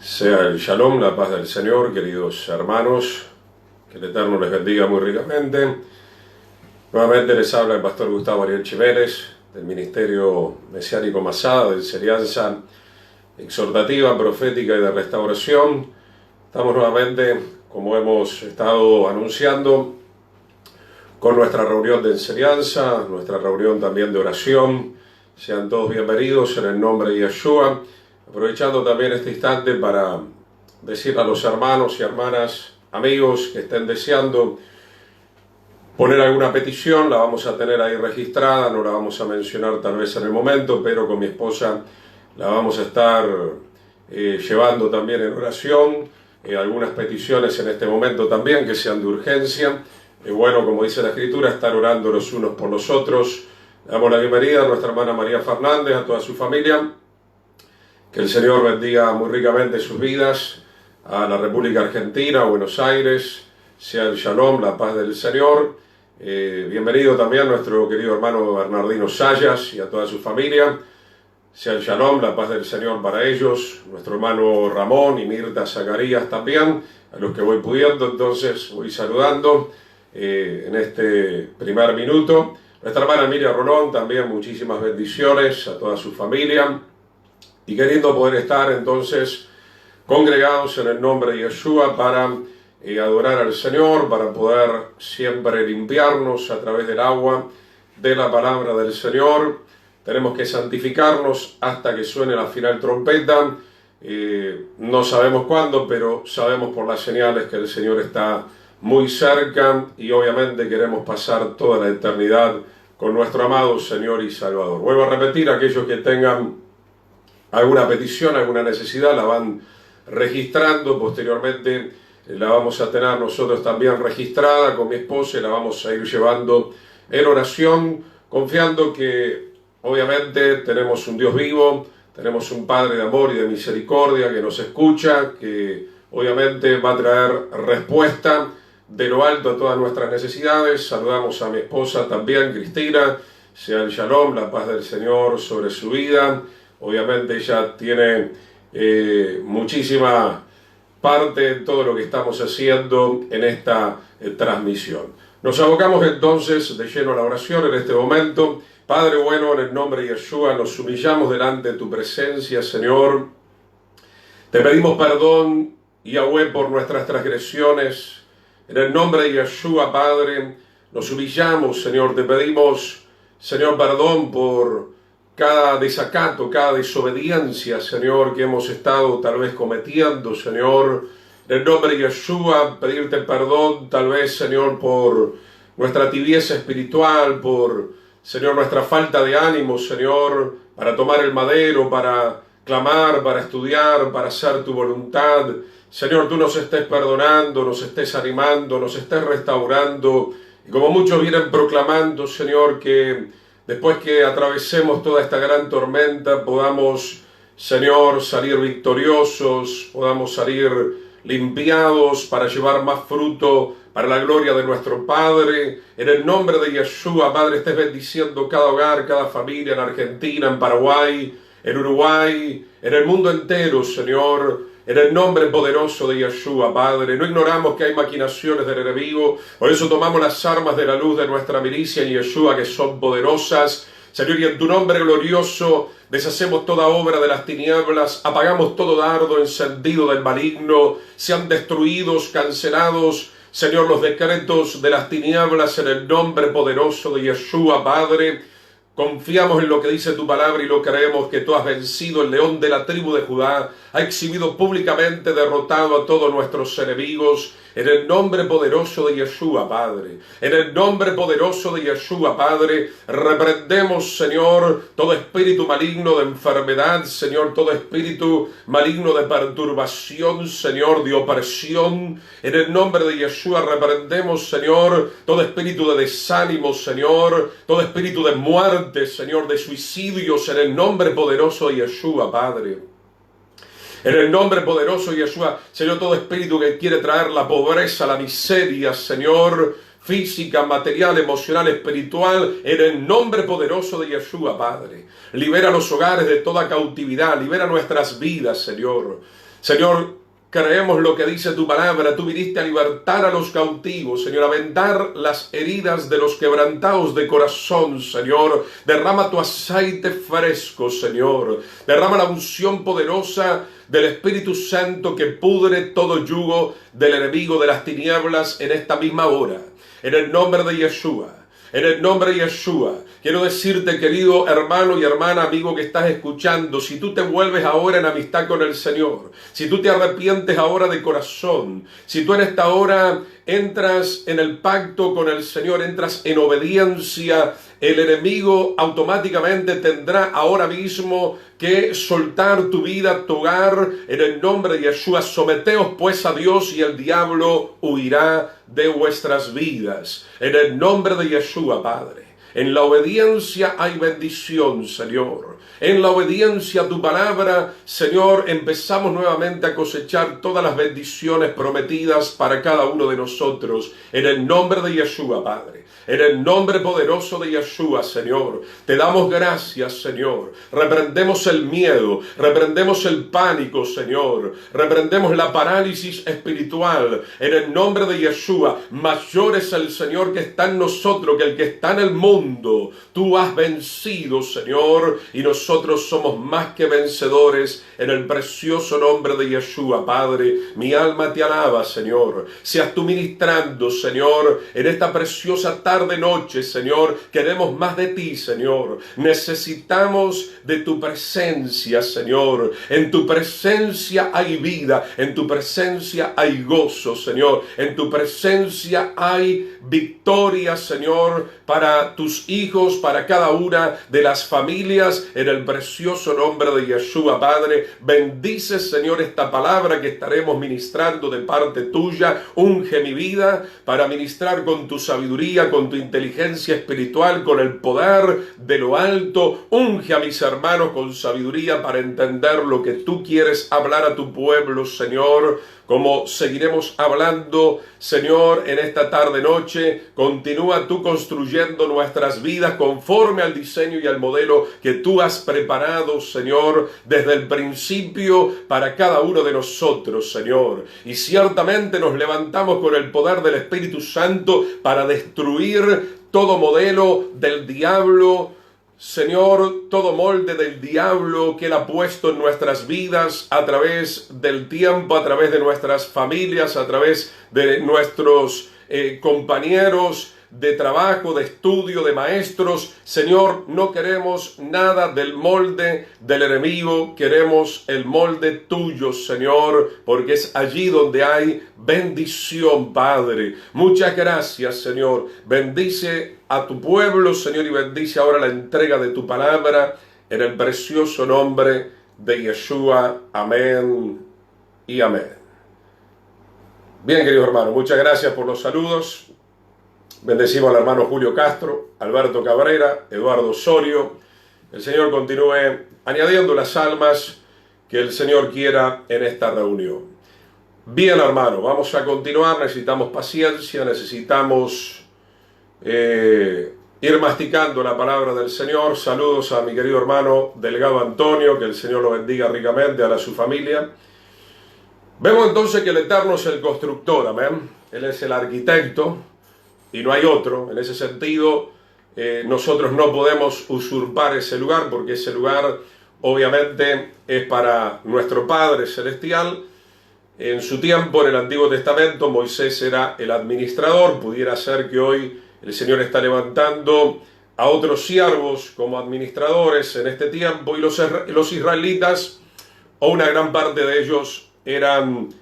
Sea el Shalom, la paz del Señor, queridos hermanos, que el Eterno les bendiga muy ricamente. Nuevamente les habla el pastor Gustavo Ariel Chiménez, del Ministerio Mesiánico Masada, de Enseñanza Exhortativa, Profética y de Restauración. Estamos nuevamente, como hemos estado anunciando, con nuestra reunión de enseñanza, nuestra reunión también de oración. Sean todos bienvenidos en el nombre de Yeshua. Aprovechando también este instante para decir a los hermanos y hermanas, amigos que estén deseando poner alguna petición, la vamos a tener ahí registrada, no la vamos a mencionar tal vez en el momento, pero con mi esposa la vamos a estar llevando también en oración. Algunas peticiones en este momento también que sean de urgencia. Bueno, como dice la Escritura, estar orando los unos por los otros. Le damos la bienvenida a nuestra hermana María Fernández, a toda su familia. Que el Señor bendiga muy ricamente sus vidas, a la República Argentina, a Buenos Aires, sea el Shalom, la paz del Señor. Bienvenido también a nuestro querido hermano Bernardino Sayas y a toda su familia. Sea el Shalom, la paz del Señor para ellos, nuestro hermano Ramón y Mirta Zacarías también, a los que voy pudiendo, entonces voy saludando en este primer minuto. Nuestra hermana Miriam Rolón también, muchísimas bendiciones a toda su familia. Y queriendo poder estar entonces congregados en el nombre de Yeshua para adorar al Señor, para poder siempre limpiarnos a través del agua de la palabra del Señor. Tenemos que santificarnos hasta que suene la final trompeta. No sabemos cuándo, pero sabemos por las señales que el Señor está muy cerca y obviamente queremos pasar toda la eternidad con nuestro amado Señor y Salvador. Vuelvo a repetir, aquellos que tengan alguna petición, alguna necesidad, la van registrando. Posteriormente la vamos a tener nosotros también registrada con mi esposa y la vamos a ir llevando en oración, confiando que obviamente tenemos un Dios vivo, tenemos un Padre de amor y de misericordia que nos escucha, que obviamente va a traer respuesta de lo alto a todas nuestras necesidades. Saludamos a mi esposa también, Cristina, sea el Shalom, la paz del Señor sobre su vida. Obviamente ella tiene muchísima parte en todo lo que estamos haciendo en esta transmisión. Nos abocamos entonces de lleno a la oración en este momento. Padre bueno, en el nombre de Yeshua, nos humillamos delante de tu presencia, Señor. Te pedimos perdón, Yahweh, por nuestras transgresiones. En el nombre de Yeshua, Padre, nos humillamos, Señor. Te pedimos, Señor, perdón por cada desacato, cada desobediencia, Señor, que hemos estado tal vez cometiendo, Señor. En el nombre de Yeshua, pedirte perdón, tal vez, Señor, por nuestra tibieza espiritual, por, Señor, nuestra falta de ánimo, Señor, para tomar el madero, para clamar, para estudiar, para hacer tu voluntad. Señor, tú nos estés perdonando, nos estés animando, nos estés restaurando. Y como muchos vienen proclamando, Señor, que después que atravesemos toda esta gran tormenta, podamos, Señor, salir victoriosos, podamos salir limpiados para llevar más fruto para la gloria de nuestro Padre. En el nombre de Yeshua, Padre, estés bendiciendo cada hogar, cada familia en Argentina, en Paraguay, en Uruguay, en el mundo entero, Señor. En el nombre poderoso de Yeshua, Padre, no ignoramos que hay maquinaciones del enemigo, por eso tomamos las armas de la luz de nuestra milicia en Yeshua, que son poderosas. Señor, y en tu nombre glorioso deshacemos toda obra de las tinieblas, apagamos todo dardo encendido del maligno, sean destruidos, cancelados, Señor, los decretos de las tinieblas en el nombre poderoso de Yeshua, Padre. Confiamos en lo que dice tu palabra y lo creemos, que tú has vencido. El león de la tribu de Judá ha exhibido públicamente, derrotado a todos nuestros enemigos. En el nombre poderoso de Yeshua, Padre. En el nombre poderoso de Yeshua, Padre. Reprendemos, Señor, todo espíritu maligno de enfermedad, Señor, todo espíritu maligno de perturbación, Señor, de opresión. En el nombre de Yeshua reprendemos, Señor, todo espíritu de desánimo, Señor, todo espíritu de muerte, Señor, de suicidios, en el nombre poderoso de Yeshua, Padre. En el nombre poderoso de Yeshua, Señor, todo espíritu que quiere traer la pobreza, la miseria, Señor, física, material, emocional, espiritual, en el nombre poderoso de Yeshua, Padre. Libera los hogares de toda cautividad, libera nuestras vidas, Señor. Señor, creemos lo que dice tu palabra. Tú viniste a libertar a los cautivos, Señor, a vendar las heridas de los quebrantados de corazón, Señor. Derrama tu aceite fresco, Señor. Derrama la unción poderosa del Espíritu Santo que pudre todo yugo del enemigo de las tinieblas en esta misma hora. En el nombre de Yeshua. En el nombre de Yeshua, quiero decirte, querido hermano y hermana, amigo que estás escuchando, si tú te vuelves ahora en amistad con el Señor, si tú te arrepientes ahora de corazón, si tú en esta hora entras en el pacto con el Señor, entras en obediencia, el enemigo automáticamente tendrá ahora mismo que soltar tu vida, tu hogar, en el nombre de Yeshua. Someteos pues a Dios y el diablo huirá de vuestras vidas. En el nombre de Yeshua, Padre. En la obediencia hay bendición, Señor. En la obediencia a tu palabra, Señor, empezamos nuevamente a cosechar todas las bendiciones prometidas para cada uno de nosotros. En el nombre de Yeshua, Padre. En el nombre poderoso de Yeshua, Señor, te damos gracias, Señor. Reprendemos el miedo, reprendemos el pánico, Señor. Reprendemos la parálisis espiritual. En el nombre de Yeshua, mayor es el Señor que está en nosotros que el que está en el mundo. Tú has vencido, Señor, y nosotros somos más que vencedores en el precioso nombre de Yeshua, Padre. Mi alma te alaba, Señor. Seas tú ministrando, Señor, en esta preciosa tarde, noche, Señor. Queremos más de ti, Señor. Necesitamos de tu presencia, Señor. En tu presencia hay vida, en tu presencia hay gozo, Señor. En tu presencia hay victoria, Señor, para tus hijos, para cada una de las familias, en el precioso nombre de Yeshua, Padre. Bendice, Señor, esta palabra que estaremos ministrando de parte tuya. Unge mi vida para ministrar con tu sabiduría, con tu inteligencia espiritual, con el poder de lo alto. Unge a mis hermanos con sabiduría para entender lo que tú quieres hablar a tu pueblo, Señor. Como seguiremos hablando, Señor, en esta tarde-noche, continúa tú construyendo nuestras vidas conforme al diseño y al modelo que tú has preparado, Señor, desde el principio para cada uno de nosotros, Señor. Y ciertamente nos levantamos con el poder del Espíritu Santo para destruir todo modelo del diablo, Señor, todo molde del diablo que Él ha puesto en nuestras vidas a través del tiempo, a través de nuestras familias, a través de nuestros compañeros de trabajo, de estudio, de maestros. Señor, no queremos nada del molde del enemigo, queremos el molde tuyo, Señor, porque es allí donde hay bendición, Padre. Muchas gracias, Señor. Bendice a tu pueblo, Señor, y bendice ahora la entrega de tu palabra en el precioso nombre de Yeshua. Amén y amén. Bien, queridos hermanos, muchas gracias por los saludos. Bendecimos al hermano Julio Castro, Alberto Cabrera, Eduardo Osorio. El Señor continúe añadiendo las almas que el Señor quiera en esta reunión. Bien, hermano, vamos a continuar. Necesitamos paciencia, necesitamos ir masticando la palabra del Señor. Saludos a mi querido hermano Delgado Antonio, que el Señor lo bendiga ricamente, a su familia. Vemos entonces que el Eterno es el constructor, amén. Él es el arquitecto y no hay otro. En ese sentido, nosotros no podemos usurpar ese lugar, porque ese lugar obviamente es para nuestro Padre Celestial. En su tiempo, en el Antiguo Testamento, Moisés era el administrador. Pudiera ser que hoy el Señor está levantando a otros siervos como administradores en este tiempo, y los israelitas, o una gran parte de ellos, eran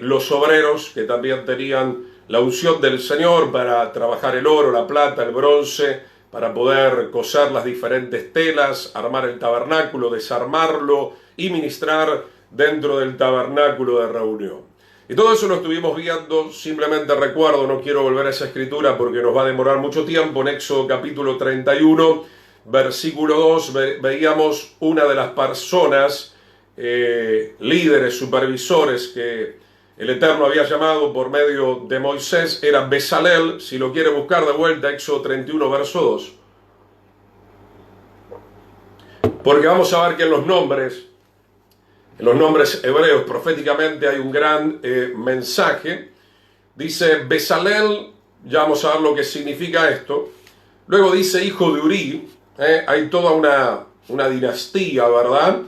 los obreros que también tenían la unción del Señor para trabajar el oro, la plata, el bronce, para poder coser las diferentes telas, armar el tabernáculo, desarmarlo y ministrar dentro del tabernáculo de reunión. Y todo eso lo estuvimos viendo. Simplemente recuerdo, no quiero volver a esa escritura porque nos va a demorar mucho tiempo. En Éxodo capítulo 31, versículo 2, veíamos una de las personas, líderes, supervisores, que el Eterno había llamado por medio de Moisés. Era Bezalel. Si lo quiere buscar de vuelta, Éxodo 31, verso 2. Porque vamos a ver que en los nombres En los nombres hebreos proféticamente hay un gran mensaje. Dice Bezalel, ya vamos a ver lo que significa esto. Luego dice hijo de Uri, hay toda una dinastía, ¿verdad?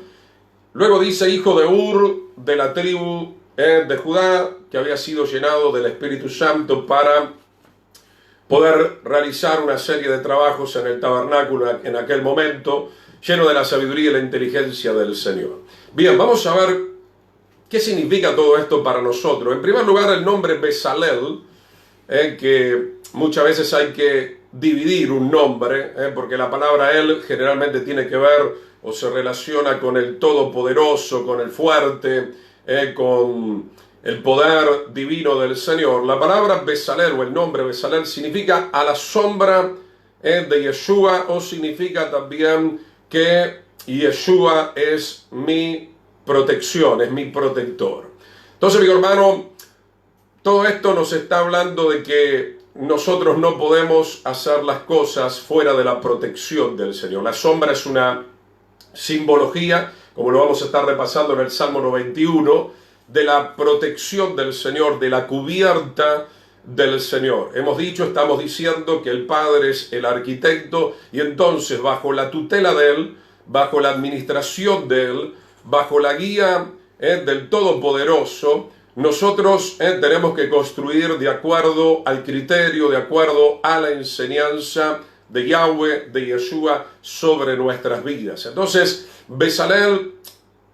Luego dice hijo de Ur, de la tribu de Judá, que había sido llenado del Espíritu Santo para poder realizar una serie de trabajos en el tabernáculo en aquel momento, lleno de la sabiduría y la inteligencia del Señor. Bien, vamos a ver qué significa todo esto para nosotros. En primer lugar, el nombre Bezalel, que muchas veces hay que dividir un nombre, porque la palabra él generalmente tiene que ver o se relaciona con el todopoderoso, con el fuerte, con el poder divino del Señor. La palabra Bezalel o el nombre Bezalel significa a la sombra de Yeshua, o significa también que Yeshua es mi protección, es mi protector. Entonces, mi hermano, todo esto nos está hablando de que nosotros no podemos hacer las cosas fuera de la protección del Señor. La sombra es una simbología, como lo vamos a estar repasando en el Salmo 91, de la protección del Señor, de la cubierta del Señor. Hemos dicho, estamos diciendo que el Padre es el arquitecto, y entonces bajo la tutela de Él, bajo la administración de Él, bajo la guía del Todopoderoso, nosotros tenemos que construir de acuerdo al criterio, de acuerdo a la enseñanza de Yahweh, de Yeshua, sobre nuestras vidas. Entonces, Bezalel,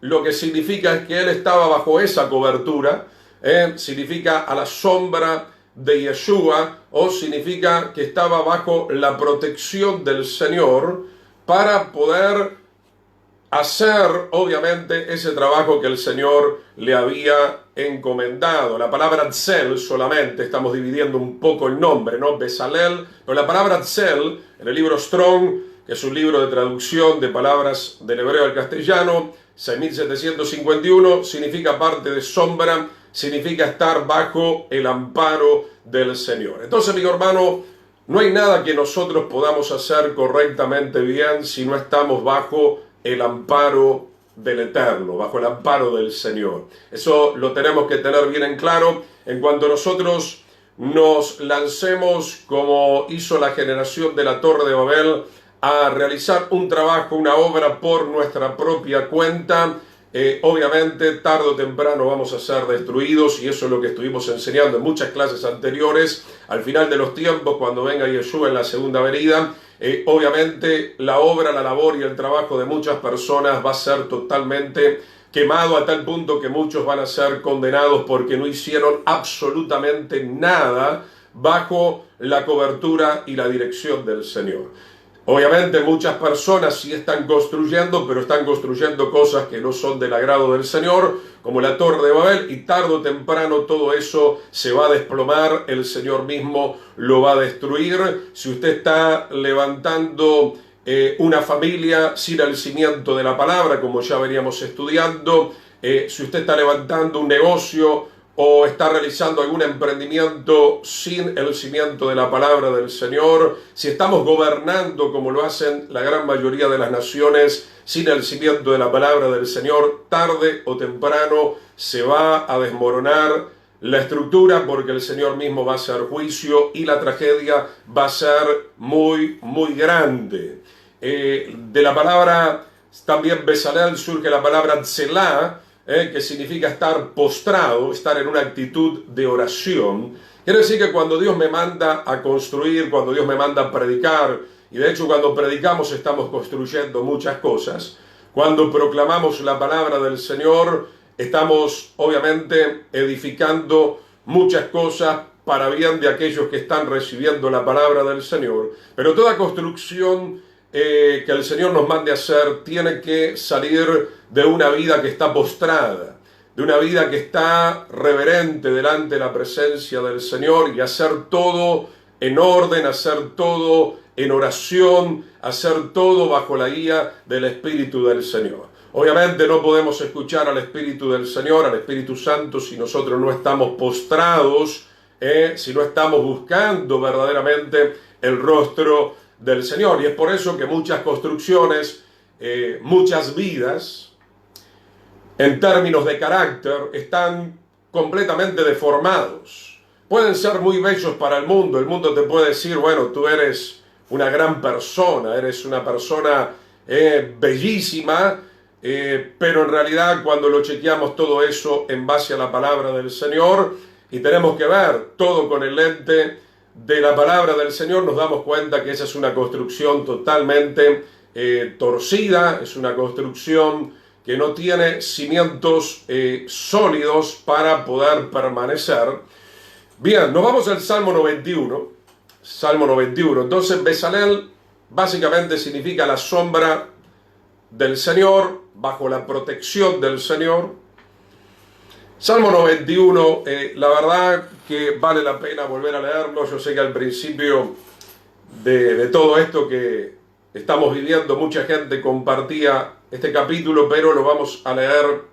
lo que significa es que él estaba bajo esa cobertura, significa a la sombra de Yeshua, o significa que estaba bajo la protección del Señor para poder hacer, obviamente, ese trabajo que el Señor le había encomendado. La palabra Tzel solamente, estamos dividiendo un poco el nombre, ¿no? Bezalel, pero la palabra Tzel, en el libro Strong, que es un libro de traducción de palabras del hebreo al castellano, 6751, significa parte de sombra, significa estar bajo el amparo del Señor. Entonces, mi hermano, no hay nada que nosotros podamos hacer correctamente bien si no estamos bajo el amparo del Eterno, bajo el amparo del Señor. Eso lo tenemos que tener bien en claro. En cuanto nosotros nos lancemos, como hizo la generación de la Torre de Babel, a realizar un trabajo, una obra por nuestra propia cuenta, obviamente tarde o temprano vamos a ser destruidos, y eso es lo que estuvimos enseñando en muchas clases anteriores. Al final de los tiempos, cuando venga Yeshua en la segunda venida, obviamente la obra, la labor y el trabajo de muchas personas va a ser totalmente quemado, a tal punto que muchos van a ser condenados porque no hicieron absolutamente nada bajo la cobertura y la dirección del Señor. Obviamente muchas personas sí están construyendo, pero están construyendo cosas que no son del agrado del Señor, como la Torre de Babel, y tarde o temprano todo eso se va a desplomar, el Señor mismo lo va a destruir. Si usted está levantando una familia sin el cimiento de la palabra, como ya veníamos estudiando, si usted está levantando un negocio o está realizando algún emprendimiento sin el cimiento de la palabra del Señor, si estamos gobernando como lo hacen la gran mayoría de las naciones sin el cimiento de la palabra del Señor, tarde o temprano se va a desmoronar la estructura, porque el Señor mismo va a hacer juicio y la tragedia va a ser muy, muy grande. De la palabra también Bezalel surge la palabra Tzelá, que significa estar postrado, estar en una actitud de oración. Quiere decir que cuando Dios me manda a construir, cuando Dios me manda a predicar, y de hecho cuando predicamos estamos construyendo muchas cosas, cuando proclamamos la palabra del Señor, estamos obviamente edificando muchas cosas para bien de aquellos que están recibiendo la palabra del Señor. Pero toda construcción que el Señor nos mande a hacer tiene que salir de una vida que está postrada, de una vida que está reverente delante de la presencia del Señor, y hacer todo en orden, hacer todo en oración, hacer todo bajo la guía del Espíritu del Señor. Obviamente no podemos escuchar al Espíritu del Señor, al Espíritu Santo, si nosotros no estamos postrados, si no estamos buscando verdaderamente el rostro del Señor. Y es por eso que muchas construcciones, muchas vidas, en términos de carácter, están completamente deformados. Pueden ser muy bellos para el mundo te puede decir, bueno, tú eres una gran persona, eres una persona bellísima, pero en realidad cuando lo chequeamos todo eso en base a la palabra del Señor, y tenemos que ver todo con el lente de la palabra del Señor, nos damos cuenta que esa es una construcción totalmente torcida, es una construcción que no tiene cimientos sólidos para poder permanecer. Bien, nos vamos al Salmo 91. Salmo 91. Entonces, Bezalel básicamente significa la sombra del Señor, bajo la protección del Señor. Salmo 91, la verdad que vale la pena volver a leerlo. Yo sé que al principio de todo esto que estamos viviendo, mucha gente compartía este capítulo, pero lo vamos a leer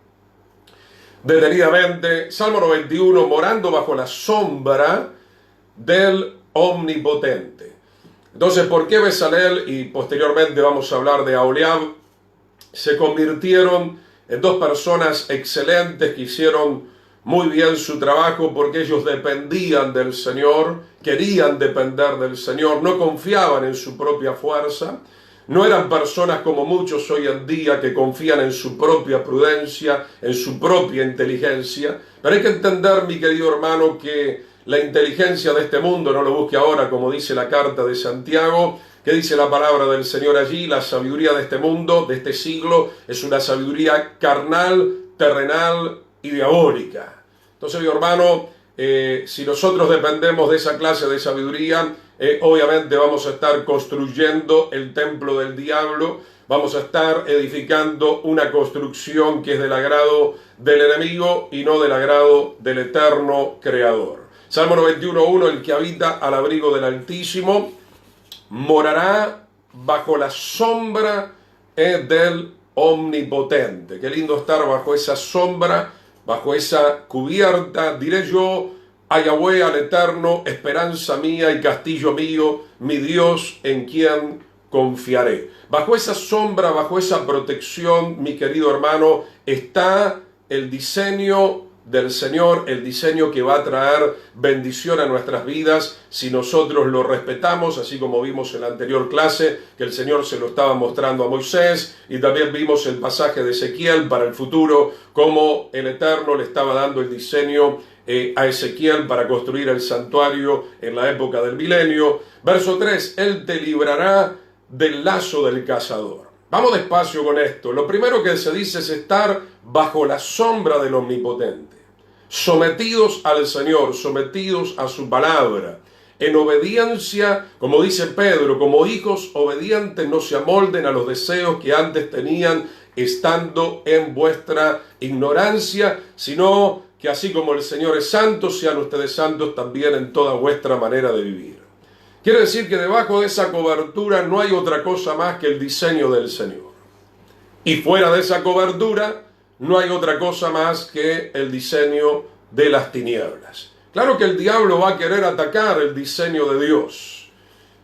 detenidamente. Salmo 91, morando bajo la sombra del Omnipotente. Entonces, ¿por qué Bezalel y posteriormente vamos a hablar de Aholiab se convirtieron en dos personas excelentes que hicieron muy bien su trabajo? Porque ellos dependían del Señor, querían depender del Señor, no confiaban en su propia fuerza, no eran personas como muchos hoy en día que confían en su propia prudencia, en su propia inteligencia. Pero hay que entender, mi querido hermano, que la inteligencia de este mundo, no lo busque ahora como dice la carta de Santiago, que dice la palabra del Señor allí, la sabiduría de este mundo, de este siglo, es una sabiduría carnal, terrenal y diabólica. Entonces, mi hermano, si nosotros dependemos de esa clase de sabiduría, obviamente vamos a estar construyendo el templo del diablo, vamos a estar edificando una construcción que es del agrado del enemigo y no del agrado del eterno Creador. Salmo 91:1, el que habita al abrigo del Altísimo morará bajo la sombra del Omnipotente. Qué lindo estar bajo esa sombra, bajo esa cubierta, diré yo, a Yahweh, al Eterno, esperanza mía y castillo mío, mi Dios en quien confiaré. Bajo esa sombra, bajo esa protección, mi querido hermano, está el diseño del Señor, el diseño que va a traer bendición a nuestras vidas si nosotros lo respetamos, así como vimos en la anterior clase que el Señor se lo estaba mostrando a Moisés, y también vimos el pasaje de Ezequiel para el futuro, cómo el Eterno le estaba dando el diseño a Ezequiel para construir el santuario en la época del milenio. Verso 3, Él te librará del lazo del cazador. Vamos despacio con esto. Lo primero que se dice es estar bajo la sombra del Omnipotente, sometidos al Señor, sometidos a su palabra, en obediencia, como dice Pedro, como hijos obedientes, no se amolden a los deseos que antes tenían estando en vuestra ignorancia, sino que así como el Señor es santo, sean ustedes santos también en toda vuestra manera de vivir. Quiere decir que debajo de esa cobertura no hay otra cosa más que el diseño del Señor. Y fuera de esa cobertura no hay otra cosa más que el diseño de las tinieblas. Claro que el diablo va a querer atacar el diseño de Dios.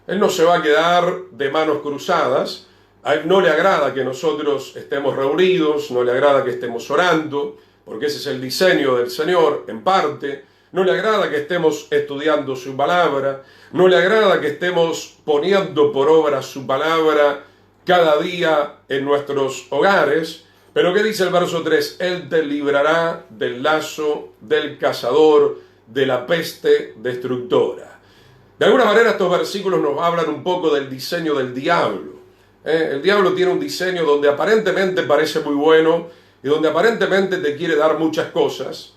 Él no se va a quedar de manos cruzadas. A él no le agrada que nosotros estemos reunidos, no le agrada que estemos orando, porque ese es el diseño del Señor, en parte. No le agrada que estemos estudiando su palabra, no le agrada que estemos poniendo por obra su palabra cada día en nuestros hogares. Pero ¿qué dice el verso 3? Él te librará del lazo del cazador, de la peste destructora. De alguna manera estos versículos nos hablan un poco del diseño del diablo. El diablo tiene un diseño donde aparentemente parece muy bueno y donde aparentemente te quiere dar muchas cosas.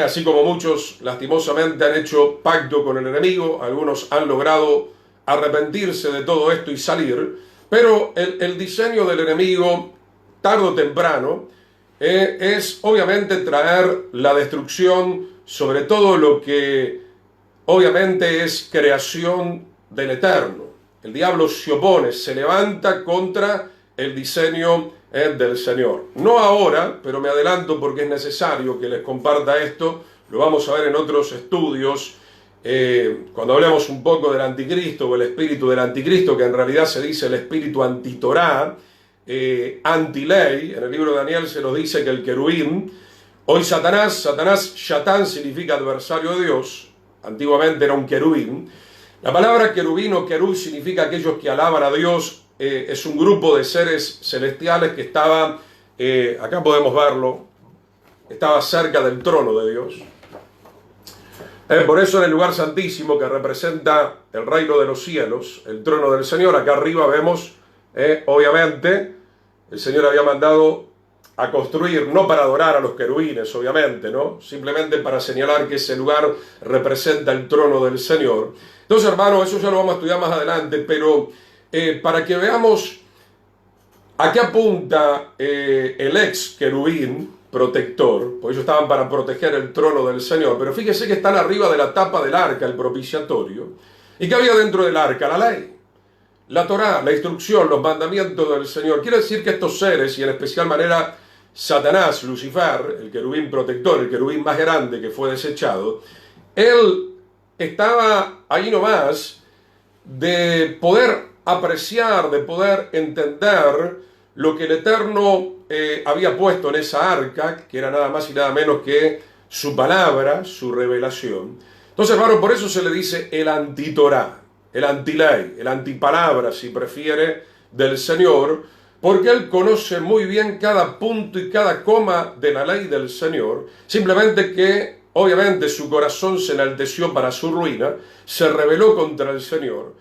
Así como muchos lastimosamente han hecho pacto con el enemigo, algunos han logrado arrepentirse de todo esto y salir, pero el diseño del enemigo, tarde o temprano, es obviamente traer la destrucción sobre todo lo que obviamente es creación del Eterno. El diablo se opone, se levanta contra el diseño del Señor. No ahora, pero me adelanto porque es necesario que les comparta esto. Lo vamos a ver en otros estudios, cuando hablemos un poco del anticristo o el espíritu del anticristo, que en realidad se dice el espíritu antitorá. antiley. En el libro de Daniel se nos dice que el querubín, hoy Satanás, Shatán significa adversario de Dios, antiguamente era un querubín. La palabra querubín o querub significa aquellos que alaban a Dios. Es un grupo de seres celestiales que estaba, acá podemos verlo, estaba cerca del trono de Dios. Por eso en el lugar santísimo, que representa el reino de los cielos, el trono del Señor, acá arriba vemos, obviamente, el Señor había mandado a construir, no para adorar a los querubines, obviamente, ¿no? Simplemente para señalar que ese lugar representa el trono del Señor. Entonces, hermanos, eso ya lo vamos a estudiar más adelante, pero para que veamos a qué apunta el ex querubín protector, porque ellos estaban para proteger el trono del Señor, pero fíjese que están arriba de la tapa del arca, el propiciatorio. ¿Y qué había dentro del arca? La ley, la Torá, la instrucción, los mandamientos del Señor. Quiere decir que estos seres, y en especial manera Satanás, Lucifer, el querubín protector, el querubín más grande que fue desechado, él estaba ahí nomás de poder apreciar, de poder entender lo que el Eterno había puesto en esa arca, que era nada más y nada menos que su palabra, su revelación. Entonces, hermano, por eso se le dice el antitorá, el antiley, el antipalabra, si prefiere, del Señor, porque él conoce muy bien cada punto y cada coma de la ley del Señor, simplemente que, obviamente, su corazón se enalteció para su ruina, se rebeló contra el Señor.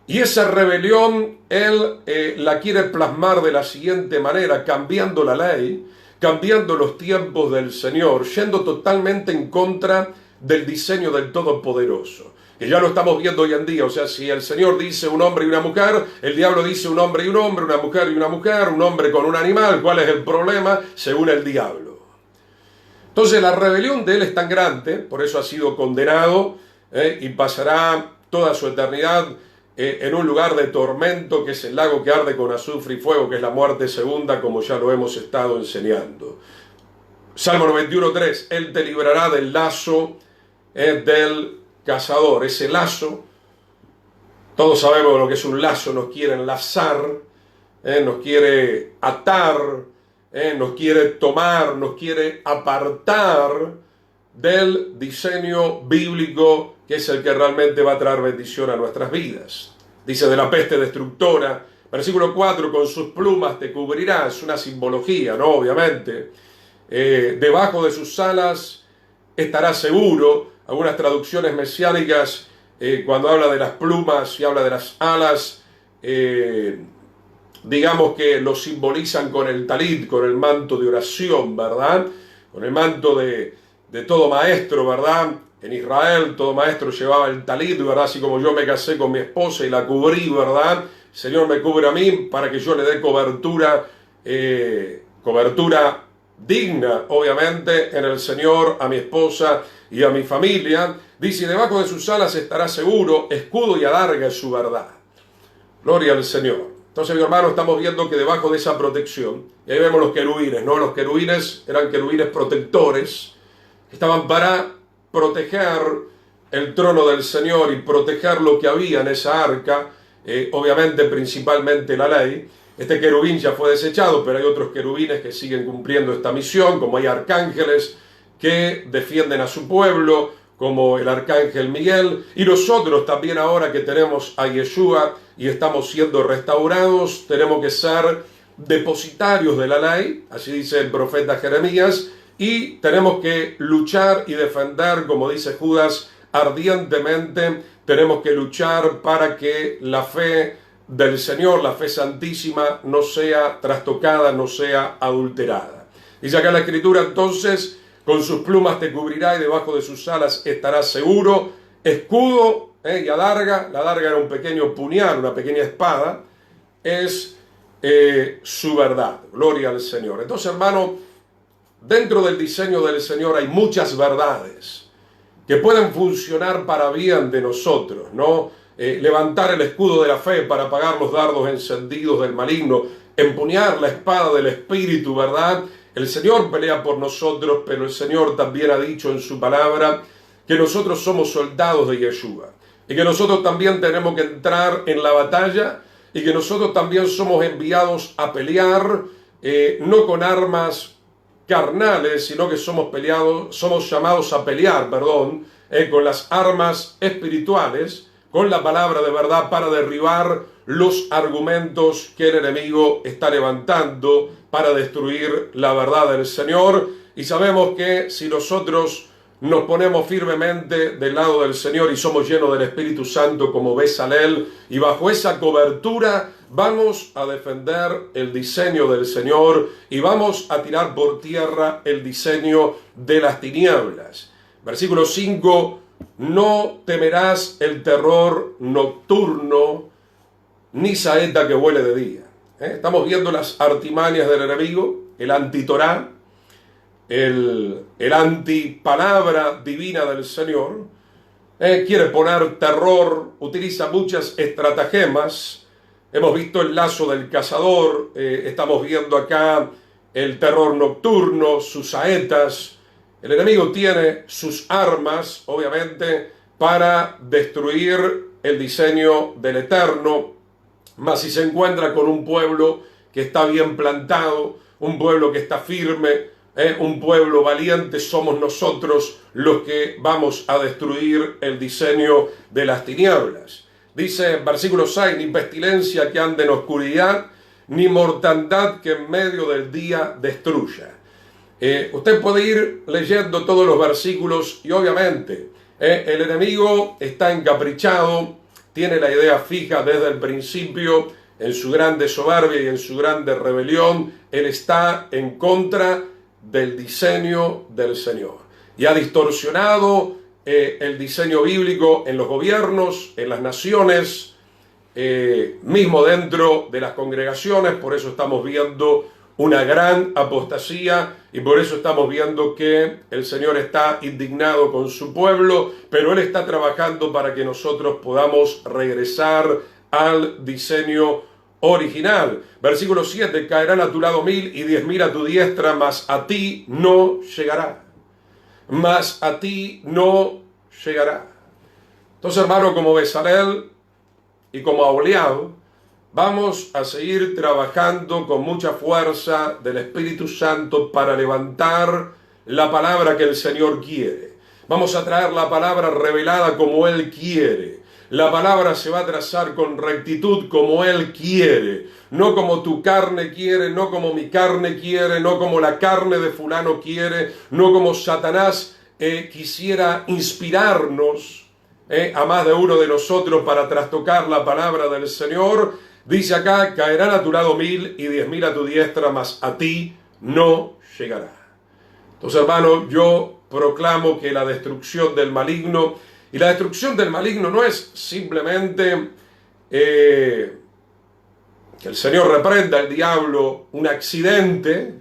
Y esa rebelión él la quiere plasmar de la siguiente manera, cambiando la ley, cambiando los tiempos del Señor, yendo totalmente en contra del diseño del Todopoderoso. Que ya lo estamos viendo hoy en día, o sea, si el Señor dice un hombre y una mujer, el diablo dice un hombre y un hombre, una mujer y una mujer, un hombre con un animal, ¿cuál es el problema? Según el diablo. Entonces la rebelión de él es tan grande, por eso ha sido condenado y pasará toda su eternidad en un lugar de tormento, que es el lago que arde con azufre y fuego, que es la muerte segunda, como ya lo hemos estado enseñando. Salmo 91:3, Él te librará del lazo del cazador. Ese lazo, todos sabemos lo que es un lazo, nos quiere enlazar, nos quiere atar, nos quiere tomar, nos quiere apartar del diseño bíblico, que es el que realmente va a traer bendición a nuestras vidas. Dice de la peste destructora, versículo 4, con sus plumas te cubrirá, es una simbología, ¿no? Obviamente. Debajo de sus alas estará seguro. Algunas traducciones mesiánicas, cuando habla de las plumas y habla de las alas, digamos que lo simbolizan con el talit, con el manto de oración, ¿verdad? Con el manto de todo maestro, ¿verdad? En Israel todo maestro llevaba el talit, ¿verdad? Así como yo me casé con mi esposa y la cubrí, ¿verdad? El Señor me cubre a mí para que yo le dé cobertura, cobertura digna, obviamente, en el Señor, a mi esposa y a mi familia. Dice, debajo de sus alas estará seguro, escudo y adarga es su verdad. Gloria al Señor. Entonces, mi hermano, estamos viendo que debajo de esa protección, y ahí vemos los querubines, ¿no? Los querubines eran querubines protectores, estaban para proteger el trono del Señor y proteger lo que había en esa arca, obviamente principalmente la ley. Este querubín ya fue desechado, pero hay otros querubines que siguen cumpliendo esta misión, como hay arcángeles que defienden a su pueblo, como el arcángel Miguel, y nosotros también ahora que tenemos a Yeshua y estamos siendo restaurados, tenemos que ser depositarios de la ley, así dice el profeta Jeremías, y tenemos que luchar y defender, como dice Judas, ardientemente, tenemos que luchar para que la fe del Señor, la fe santísima, no sea trastocada, no sea adulterada. Dice acá la Escritura, entonces, con sus plumas te cubrirá y debajo de sus alas estarás seguro. Escudo y adarga, la adarga era un pequeño puñal, una pequeña espada, es su verdad. Gloria al Señor. Entonces, hermano, dentro del diseño del Señor hay muchas verdades que pueden funcionar para bien de nosotros, ¿no? Levantar el escudo de la fe para apagar los dardos encendidos del maligno, empuñar la espada del Espíritu, ¿verdad? El Señor pelea por nosotros, pero el Señor también ha dicho en su palabra que nosotros somos soldados de Yeshua y que nosotros también tenemos que entrar en la batalla y que nosotros también somos enviados a pelear, no con armas carnales, sino que somos llamados a pelear, con las armas espirituales, con la palabra de verdad, para derribar los argumentos que el enemigo está levantando para destruir la verdad del Señor. Y sabemos que si nosotros nos ponemos firmemente del lado del Señor y somos llenos del Espíritu Santo como Bezalel, y bajo esa cobertura vamos a defender el diseño del Señor y vamos a tirar por tierra el diseño de las tinieblas. Versículo 5: no temerás el terror nocturno, ni saeta que vuele de día. Estamos viendo las artimañas del enemigo, el antitorá, el antipalabra divina del Señor. Quiere poner terror, utiliza muchas estratagemas. Hemos visto el lazo del cazador, estamos viendo acá el terror nocturno, sus saetas. El enemigo tiene sus armas, obviamente, para destruir el diseño del Eterno. Mas si se encuentra con un pueblo que está bien plantado, un pueblo que está firme, un pueblo valiente, somos nosotros los que vamos a destruir el diseño de las tinieblas. Dice versículo 6: ni pestilencia que ande en oscuridad, ni mortandad que en medio del día destruya. Usted puede ir leyendo todos los versículos y obviamente el enemigo está encaprichado, tiene la idea fija desde el principio, en su grande soberbia y en su grande rebelión. Él está en contra del diseño del Señor y ha distorsionado el diseño bíblico en los gobiernos, en las naciones, mismo dentro de las congregaciones. Por eso estamos viendo una gran apostasía y por eso estamos viendo que el Señor está indignado con su pueblo, pero Él está trabajando para que nosotros podamos regresar al diseño original. Versículo 7: caerán a tu lado 1000 y 10.000 a tu diestra, mas a ti no llegará. Mas a ti no llegará. Entonces, hermano, como Bezalel y como Aholiab, vamos a seguir trabajando con mucha fuerza del Espíritu Santo para levantar la palabra que el Señor quiere. Vamos a traer la palabra revelada como Él quiere. La palabra se va a trazar con rectitud como Él quiere, no como tu carne quiere, no como mi carne quiere, no como la carne de fulano quiere, no como Satanás quisiera inspirarnos a más de uno de nosotros para trastocar la palabra del Señor. Dice acá: caerán a tu lado 1000 y 10.000 a tu diestra, mas a ti no llegará. Entonces, hermano, yo proclamo que la destrucción del maligno, y la destrucción del maligno no es simplemente que el Señor reprenda al diablo, un accidente,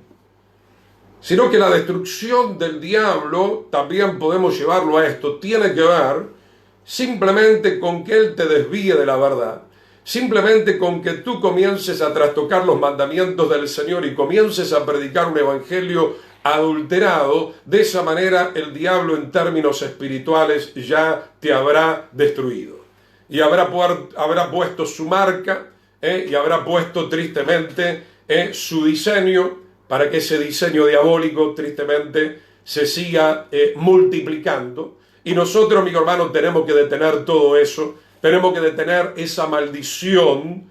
sino que la destrucción del diablo, también podemos llevarlo a esto, tiene que ver simplemente con que él te desvíe de la verdad, simplemente con que tú comiences a trastocar los mandamientos del Señor y comiences a predicar un evangelio adulterado. De esa manera el diablo, en términos espirituales, ya te habrá destruido y habrá puesto su marca y habrá puesto tristemente su diseño, para que ese diseño diabólico tristemente se siga multiplicando. Y nosotros, mis hermanos, tenemos que detener todo eso. Tenemos que detener esa maldición,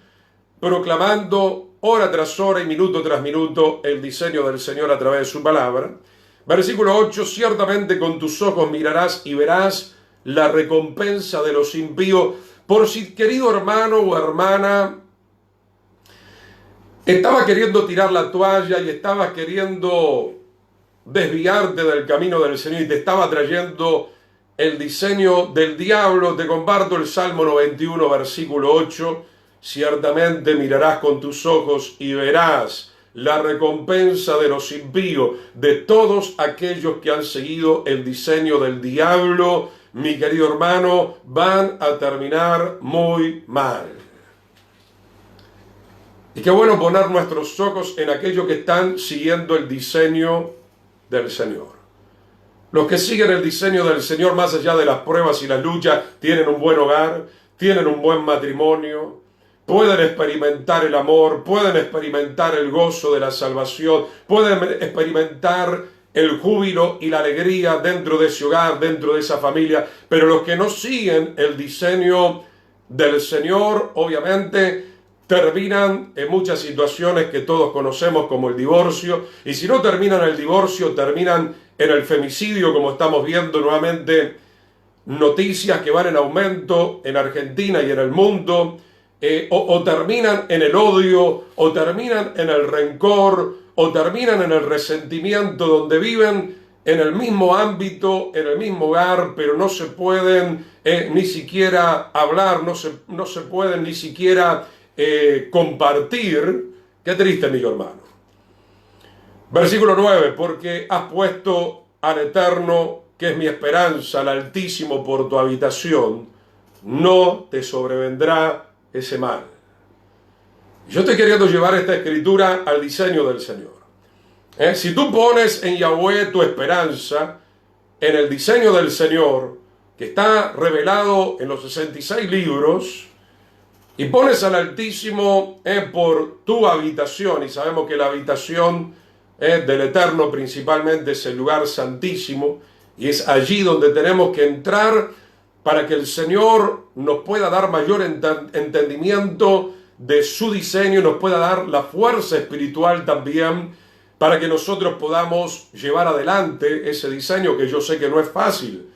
proclamando hora tras hora y minuto tras minuto el diseño del Señor a través de su palabra. Versículo 8: ciertamente con tus ojos mirarás y verás la recompensa de los impíos. Por si, querido hermano o hermana, estaba queriendo tirar la toalla y estabas queriendo desviarte del camino del Señor y te estaba trayendo el diseño del diablo, te comparto el Salmo 91, versículo 8. Ciertamente mirarás con tus ojos y verás la recompensa de los impíos, de todos aquellos que han seguido el diseño del diablo. Mi querido hermano, van a terminar muy mal. Y qué bueno poner nuestros ojos en aquellos que están siguiendo el diseño del Señor. Los que siguen el diseño del Señor, más allá de las pruebas y las luchas, tienen un buen hogar, tienen un buen matrimonio, pueden experimentar el amor, pueden experimentar el gozo de la salvación, pueden experimentar el júbilo y la alegría dentro de ese hogar, dentro de esa familia. Pero los que no siguen el diseño del Señor, obviamente, terminan en muchas situaciones que todos conocemos como el divorcio, y si no terminan en el divorcio, terminan en el femicidio, como estamos viendo nuevamente noticias que van en aumento en Argentina y en el mundo, o terminan en el odio, o terminan en el rencor, o terminan en el resentimiento, donde viven en el mismo ámbito, en el mismo hogar, pero no se pueden ni siquiera hablar, no se pueden ni siquiera compartir. Qué triste, amigo hermano. Versículo 9, porque has puesto al Eterno, que es mi esperanza, al Altísimo por tu habitación, no te sobrevendrá ese mal. Yo estoy queriendo llevar esta escritura al diseño del Señor. Si tú pones en Yahweh tu esperanza, en el diseño del Señor, que está revelado en los 66 libros, y pones al Altísimo por tu habitación, y sabemos que la habitación del Eterno principalmente es el lugar santísimo, y es allí donde tenemos que entrar para que el Señor nos pueda dar mayor entendimiento de su diseño, nos pueda dar la fuerza espiritual también, para que nosotros podamos llevar adelante ese diseño, que yo sé que no es fácil,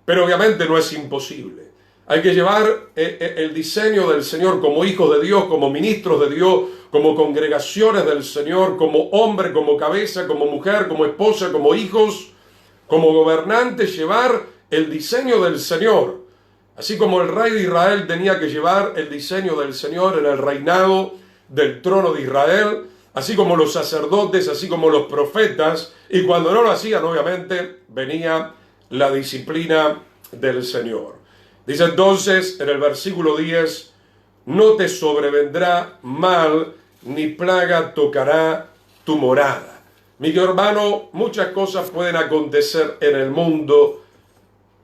pero obviamente no es imposible. Hay que llevar el diseño del Señor como hijos de Dios, como ministros de Dios, como congregaciones del Señor, como hombre, como cabeza, como mujer, como esposa, como hijos, como gobernantes, llevar el diseño del Señor. Así como el rey de Israel tenía que llevar el diseño del Señor en el reinado del trono de Israel, así como los sacerdotes, así como los profetas, y cuando no lo hacían, obviamente, venía la disciplina del Señor. Dice entonces en el versículo 10, no te sobrevendrá mal, ni plaga tocará tu morada. Mi hermano, muchas cosas pueden acontecer en el mundo,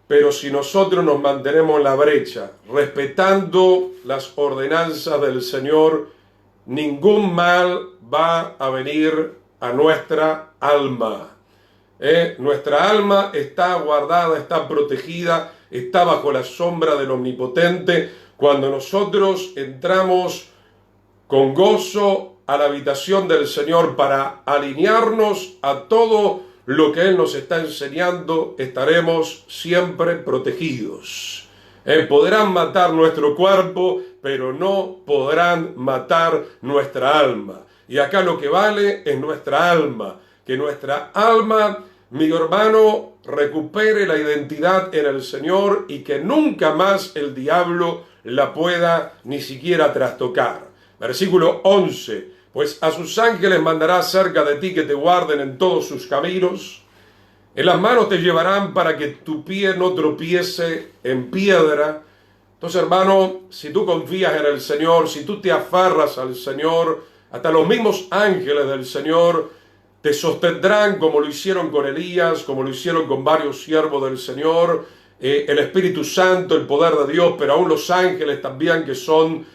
pero si nosotros nos mantenemos en la brecha, respetando las ordenanzas del Señor, ningún mal va a venir a nuestra alma. Nuestra alma está guardada, está protegida, está bajo la sombra del Omnipotente. Cuando nosotros entramos con gozo a la habitación del Señor para alinearnos a todo lo que Él nos está enseñando, estaremos siempre protegidos. Podrán matar nuestro cuerpo, pero no podrán matar nuestra alma. Y acá lo que vale es nuestra alma. Que nuestra alma, mi hermano, recupere la identidad en el Señor y que nunca más el diablo la pueda ni siquiera trastocar. Versículo 11. Pues a sus ángeles mandará cerca de ti que te guarden en todos sus caminos. En las manos te llevarán para que tu pie no tropiece en piedra. Entonces, hermano, si tú confías en el Señor, si tú te aferras al Señor, hasta los mismos ángeles del Señor te sostendrán, como lo hicieron con Elías, como lo hicieron con varios siervos del Señor, el Espíritu Santo, el poder de Dios, pero aún los ángeles también, que son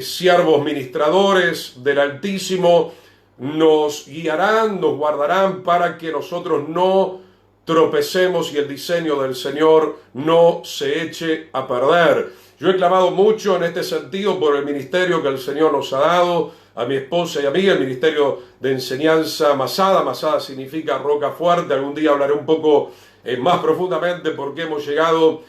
siervos ministradores del Altísimo, nos guiarán, nos guardarán para que nosotros no tropecemos y el diseño del Señor no se eche a perder. Yo he clamado mucho en este sentido por el ministerio que el Señor nos ha dado, a mi esposa y a mí, el ministerio de enseñanza Masada. Masada significa roca fuerte. Algún día hablaré un poco más profundamente por qué hemos llegado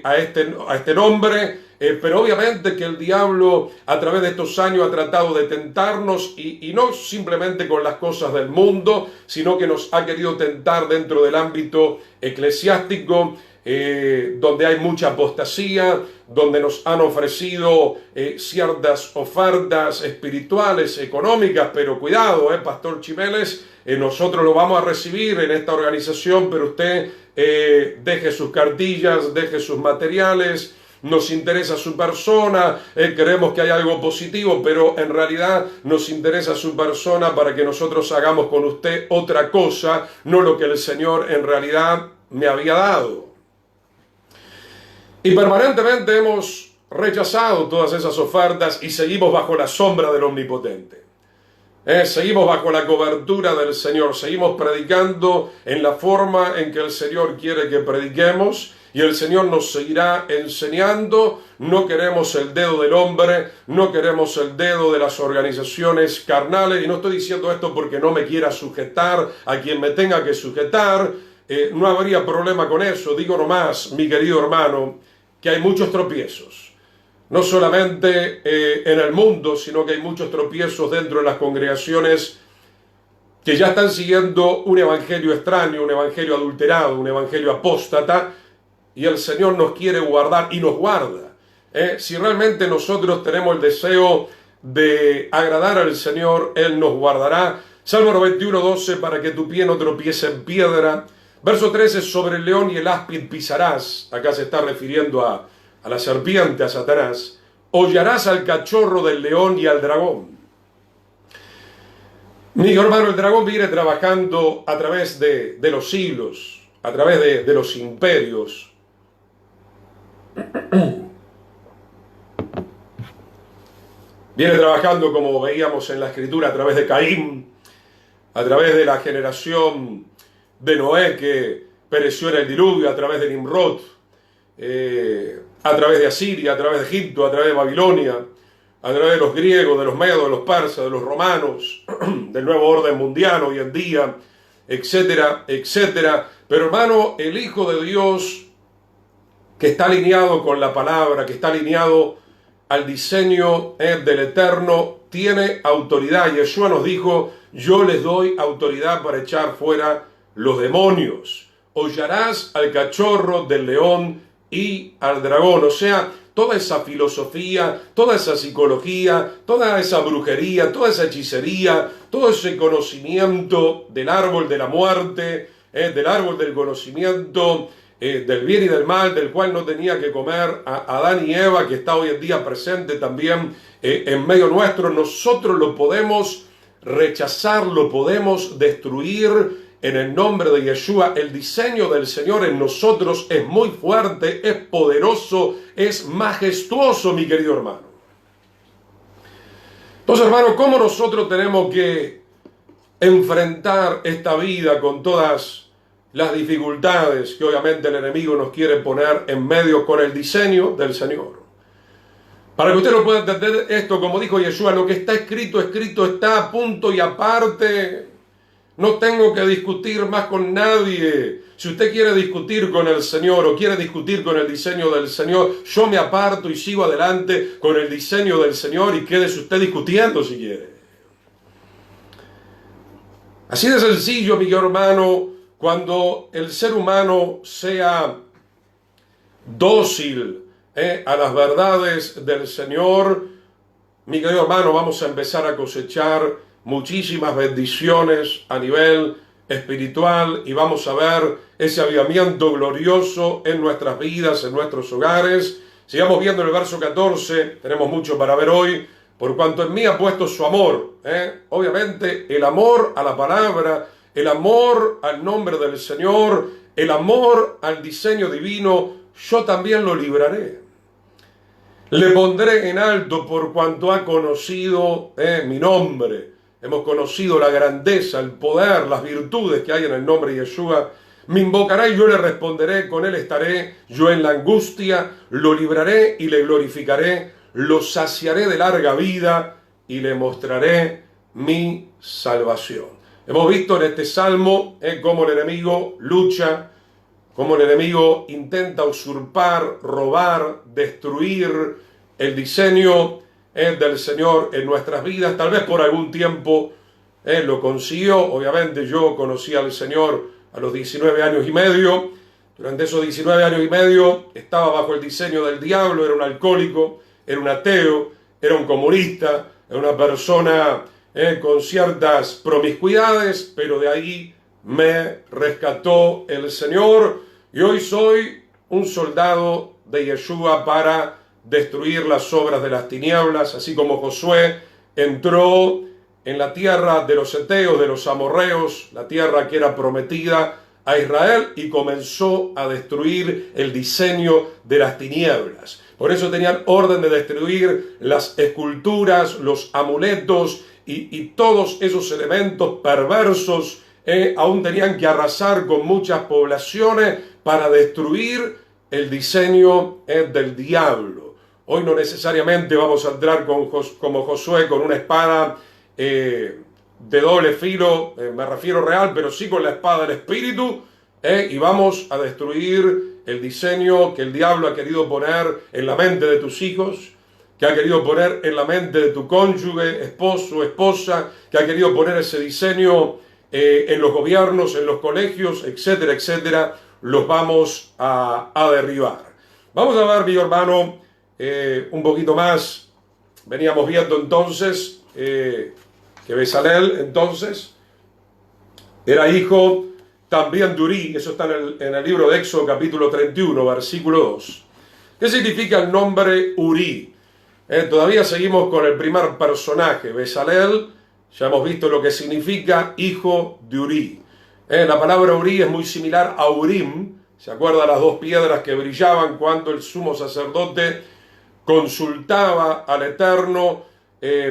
a este nombre. Pero obviamente que el diablo a través de estos años ha tratado de tentarnos y no simplemente con las cosas del mundo, sino que nos ha querido tentar dentro del ámbito eclesiástico, donde hay mucha apostasía, donde nos han ofrecido ciertas ofertas espirituales, económicas, pero cuidado, Pastor Chimeles, nosotros lo vamos a recibir en esta organización, pero usted deje sus cartillas, deje sus materiales. Nos interesa su persona, creemos que hay algo positivo, pero en realidad nos interesa su persona para que nosotros hagamos con usted otra cosa, no lo que el Señor en realidad me había dado. Y permanentemente hemos rechazado todas esas ofertas y seguimos bajo la sombra del Omnipotente. Seguimos bajo la cobertura del Señor, seguimos predicando en la forma en que el Señor quiere que prediquemos y el Señor nos seguirá enseñando. No queremos el dedo del hombre, no queremos el dedo de las organizaciones carnales, y no estoy diciendo esto porque no me quiera sujetar a quien me tenga que sujetar. No habría problema con eso. Digo nomás, mi querido hermano, que hay muchos tropiezos. No solamente en el mundo, sino que hay muchos tropiezos dentro de las congregaciones que ya están siguiendo un evangelio extraño, un evangelio adulterado, un evangelio apóstata, y el Señor nos quiere guardar y nos guarda. Si realmente nosotros tenemos el deseo de agradar al Señor, Él nos guardará. Salmo 91:12, para que tu pie no tropiece en piedra. Verso 13, sobre el león y el áspid pisarás. Acá se está refiriendo a la serpiente, a Satanás. Hollarás al cachorro del león y al dragón. Mi hermano, el dragón viene trabajando a través de los siglos, a través de los imperios. Viene trabajando, como veíamos en la Escritura, a través de Caín, a través de la generación de Noé que pereció en el diluvio, a través de Nimrod, a través de Asiria, a través de Egipto, a través de Babilonia, a través de los griegos, de los medos, de los persas, de los romanos, del nuevo orden mundial hoy en día, etcétera, etcétera. Pero hermano, el Hijo de Dios, que está alineado con la palabra, que está alineado al diseño del Eterno, tiene autoridad. Yeshua nos dijo: yo les doy autoridad para echar fuera los demonios. Hollarás al cachorro del león y al dragón. O sea, toda esa filosofía, toda esa psicología, toda esa brujería, toda esa hechicería, todo ese conocimiento del árbol de la muerte, del árbol del conocimiento del bien y del mal, del cual no tenía que comer a Adán y Eva, que está hoy en día presente también en medio nuestro. Nosotros lo podemos rechazar, lo podemos destruir en el nombre de Yeshua. El diseño del Señor en nosotros es muy fuerte, es poderoso, es majestuoso, mi querido hermano. Entonces, hermano, ¿cómo nosotros tenemos que enfrentar esta vida con todas las dificultades que obviamente el enemigo nos quiere poner en medio con el diseño del Señor? Para que usted lo pueda entender esto, como dijo Yeshua, lo que está escrito, escrito está, punto y aparte. No tengo que discutir más con nadie. Si usted quiere discutir con el Señor o quiere discutir con el diseño del Señor, yo me aparto y sigo adelante con el diseño del Señor, y quédese usted discutiendo si quiere. Así de sencillo, mi hermano. Cuando el ser humano sea dócil a las verdades del Señor, mi querido hermano, vamos a empezar a cosechar muchísimas bendiciones a nivel espiritual, y vamos a ver ese avivamiento glorioso en nuestras vidas, en nuestros hogares. Sigamos viendo el verso 14, tenemos mucho para ver hoy. Por cuanto en mí ha puesto su amor, obviamente el amor a la palabra, el amor al nombre del Señor, el amor al diseño divino, yo también lo libraré. Le pondré en alto por cuanto ha conocido mi nombre. Hemos conocido la grandeza, el poder, las virtudes que hay en el nombre de Yeshua. Me invocará y yo le responderé, con él estaré yo en la angustia, lo libraré y le glorificaré, lo saciaré de larga vida y le mostraré mi salvación. Hemos visto en este salmo cómo el enemigo lucha, cómo el enemigo intenta usurpar, robar, destruir el diseño del Señor en nuestras vidas. Tal vez por algún tiempo lo consiguió. Obviamente yo conocí al Señor a los 19 años y medio. Durante esos 19 años y medio estaba bajo el diseño del diablo. Era un alcohólico, era un ateo, era un comunista, era una persona con ciertas promiscuidades, pero de ahí me rescató el Señor, y hoy soy un soldado de Yeshua para destruir las obras de las tinieblas, así como Josué entró en la tierra de los heteos, de los amorreos, la tierra que era prometida a Israel y comenzó a destruir el diseño de las tinieblas. Por eso tenían orden de destruir las esculturas, los amuletos y todos esos elementos perversos. Aún tenían que arrasar con muchas poblaciones para destruir el diseño del diablo. Hoy no necesariamente vamos a entrar como Josué con una espada de doble filo, me refiero real, pero sí con la espada del Espíritu, y vamos a destruir el diseño que el diablo ha querido poner en la mente de tus hijos, que ha querido poner en la mente de tu cónyuge, esposo, esposa, que ha querido poner ese diseño en los gobiernos, en los colegios, etcétera, etcétera. Los vamos a derribar. Vamos a ver, mi hermano, un poquito más. Veníamos viendo entonces que Bezalel entonces era hijo también de Urí. Eso está en el libro de Éxodo capítulo 31, versículo 2. ¿Qué significa el nombre Urí? Todavía seguimos con el primer personaje, Bezalel. Ya hemos visto lo que significa hijo de Urí. La palabra Urí es muy similar a Urim. ¿Se acuerdan las dos piedras que brillaban cuando el sumo sacerdote consultaba al Eterno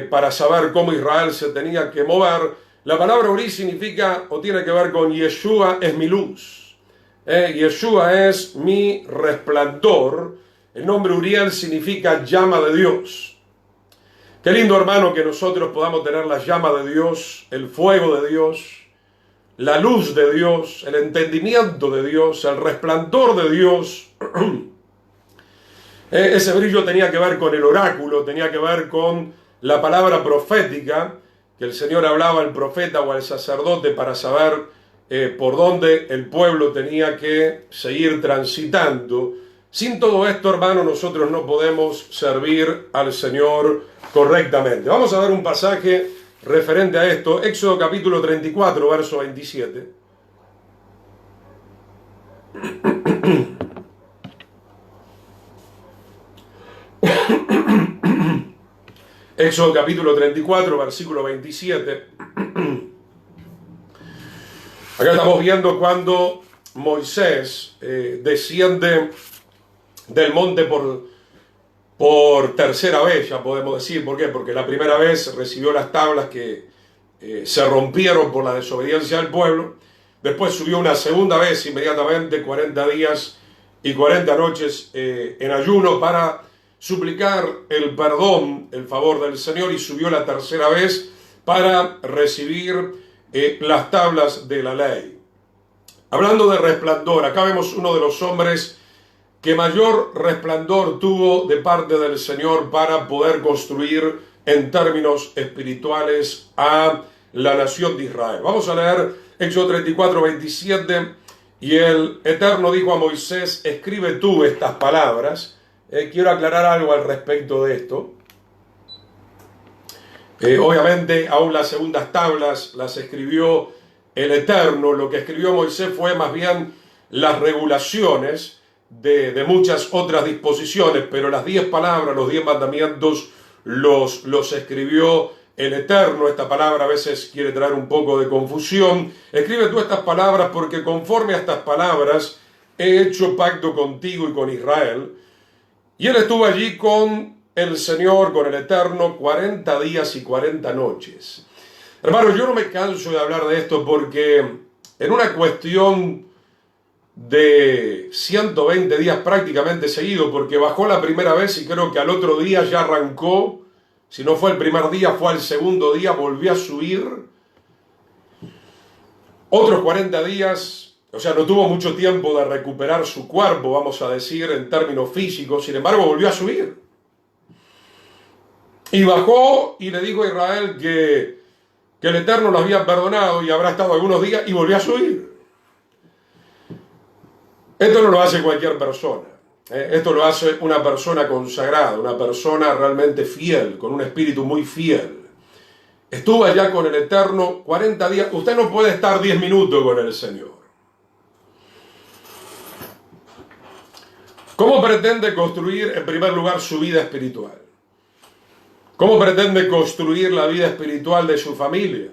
para saber cómo Israel se tenía que mover? La palabra Urí significa o tiene que ver con Yeshua es mi luz. Yeshua es mi resplandor. El nombre Uriel significa llama de Dios. Qué lindo, hermano, que nosotros podamos tener la llama de Dios, el fuego de Dios, la luz de Dios, el entendimiento de Dios, el resplandor de Dios. Ese brillo tenía que ver con el oráculo, tenía que ver con la palabra profética que el Señor hablaba al profeta o al sacerdote para saber por dónde el pueblo tenía que seguir transitando. Sin todo esto, hermano, nosotros no podemos servir al Señor correctamente. Vamos a ver un pasaje referente a esto. Éxodo capítulo 34, verso 27. Éxodo capítulo 34, versículo 27. Acá estamos viendo cuando Moisés desciende del monte por tercera vez, ya podemos decir. ¿Por qué? Porque la primera vez recibió las tablas que se rompieron por la desobediencia del pueblo. Después subió una segunda vez inmediatamente, 40 días y 40 noches en ayuno para suplicar el perdón, el favor del Señor, y subió la tercera vez para recibir las tablas de la ley. Hablando de resplandor, acá vemos uno de los hombres que mayor resplandor tuvo de parte del Señor para poder construir en términos espirituales a la nación de Israel. Vamos a leer Éxodo 34, 27. Y el Eterno dijo a Moisés: escribe tú estas palabras. Quiero aclarar algo al respecto de esto. Obviamente, aún las segundas tablas las escribió el Eterno. Lo que escribió Moisés fue más bien las regulaciones de muchas otras disposiciones, pero las 10 palabras, los 10 mandamientos los escribió el Eterno. Esta palabra a veces quiere traer un poco de confusión. Escribe tú estas palabras porque conforme a estas palabras he hecho pacto contigo y con Israel. Y él estuvo allí con el Señor, con el Eterno, 40 días y 40 noches. Hermanos, yo no me canso de hablar de esto porque en una cuestión de 120 días prácticamente seguido, porque bajó la primera vez y creo que al otro día ya arrancó. Si no fue el primer día, fue al segundo día, volvió a subir. Otros 40 días, o sea, no tuvo mucho tiempo de recuperar su cuerpo, vamos a decir, en términos físicos. Sin embargo, volvió a subir. Y bajó y le dijo a Israel que el Eterno lo había perdonado y habrá estado algunos días y volvió a subir. Esto no lo hace cualquier persona. Esto lo hace una persona consagrada, una persona realmente fiel, con un espíritu muy fiel. Estuvo allá con el Eterno 40 días. Usted no puede estar 10 minutos con el Señor. ¿Cómo pretende construir, en primer lugar, su vida espiritual? ¿Cómo pretende construir la vida espiritual de su familia?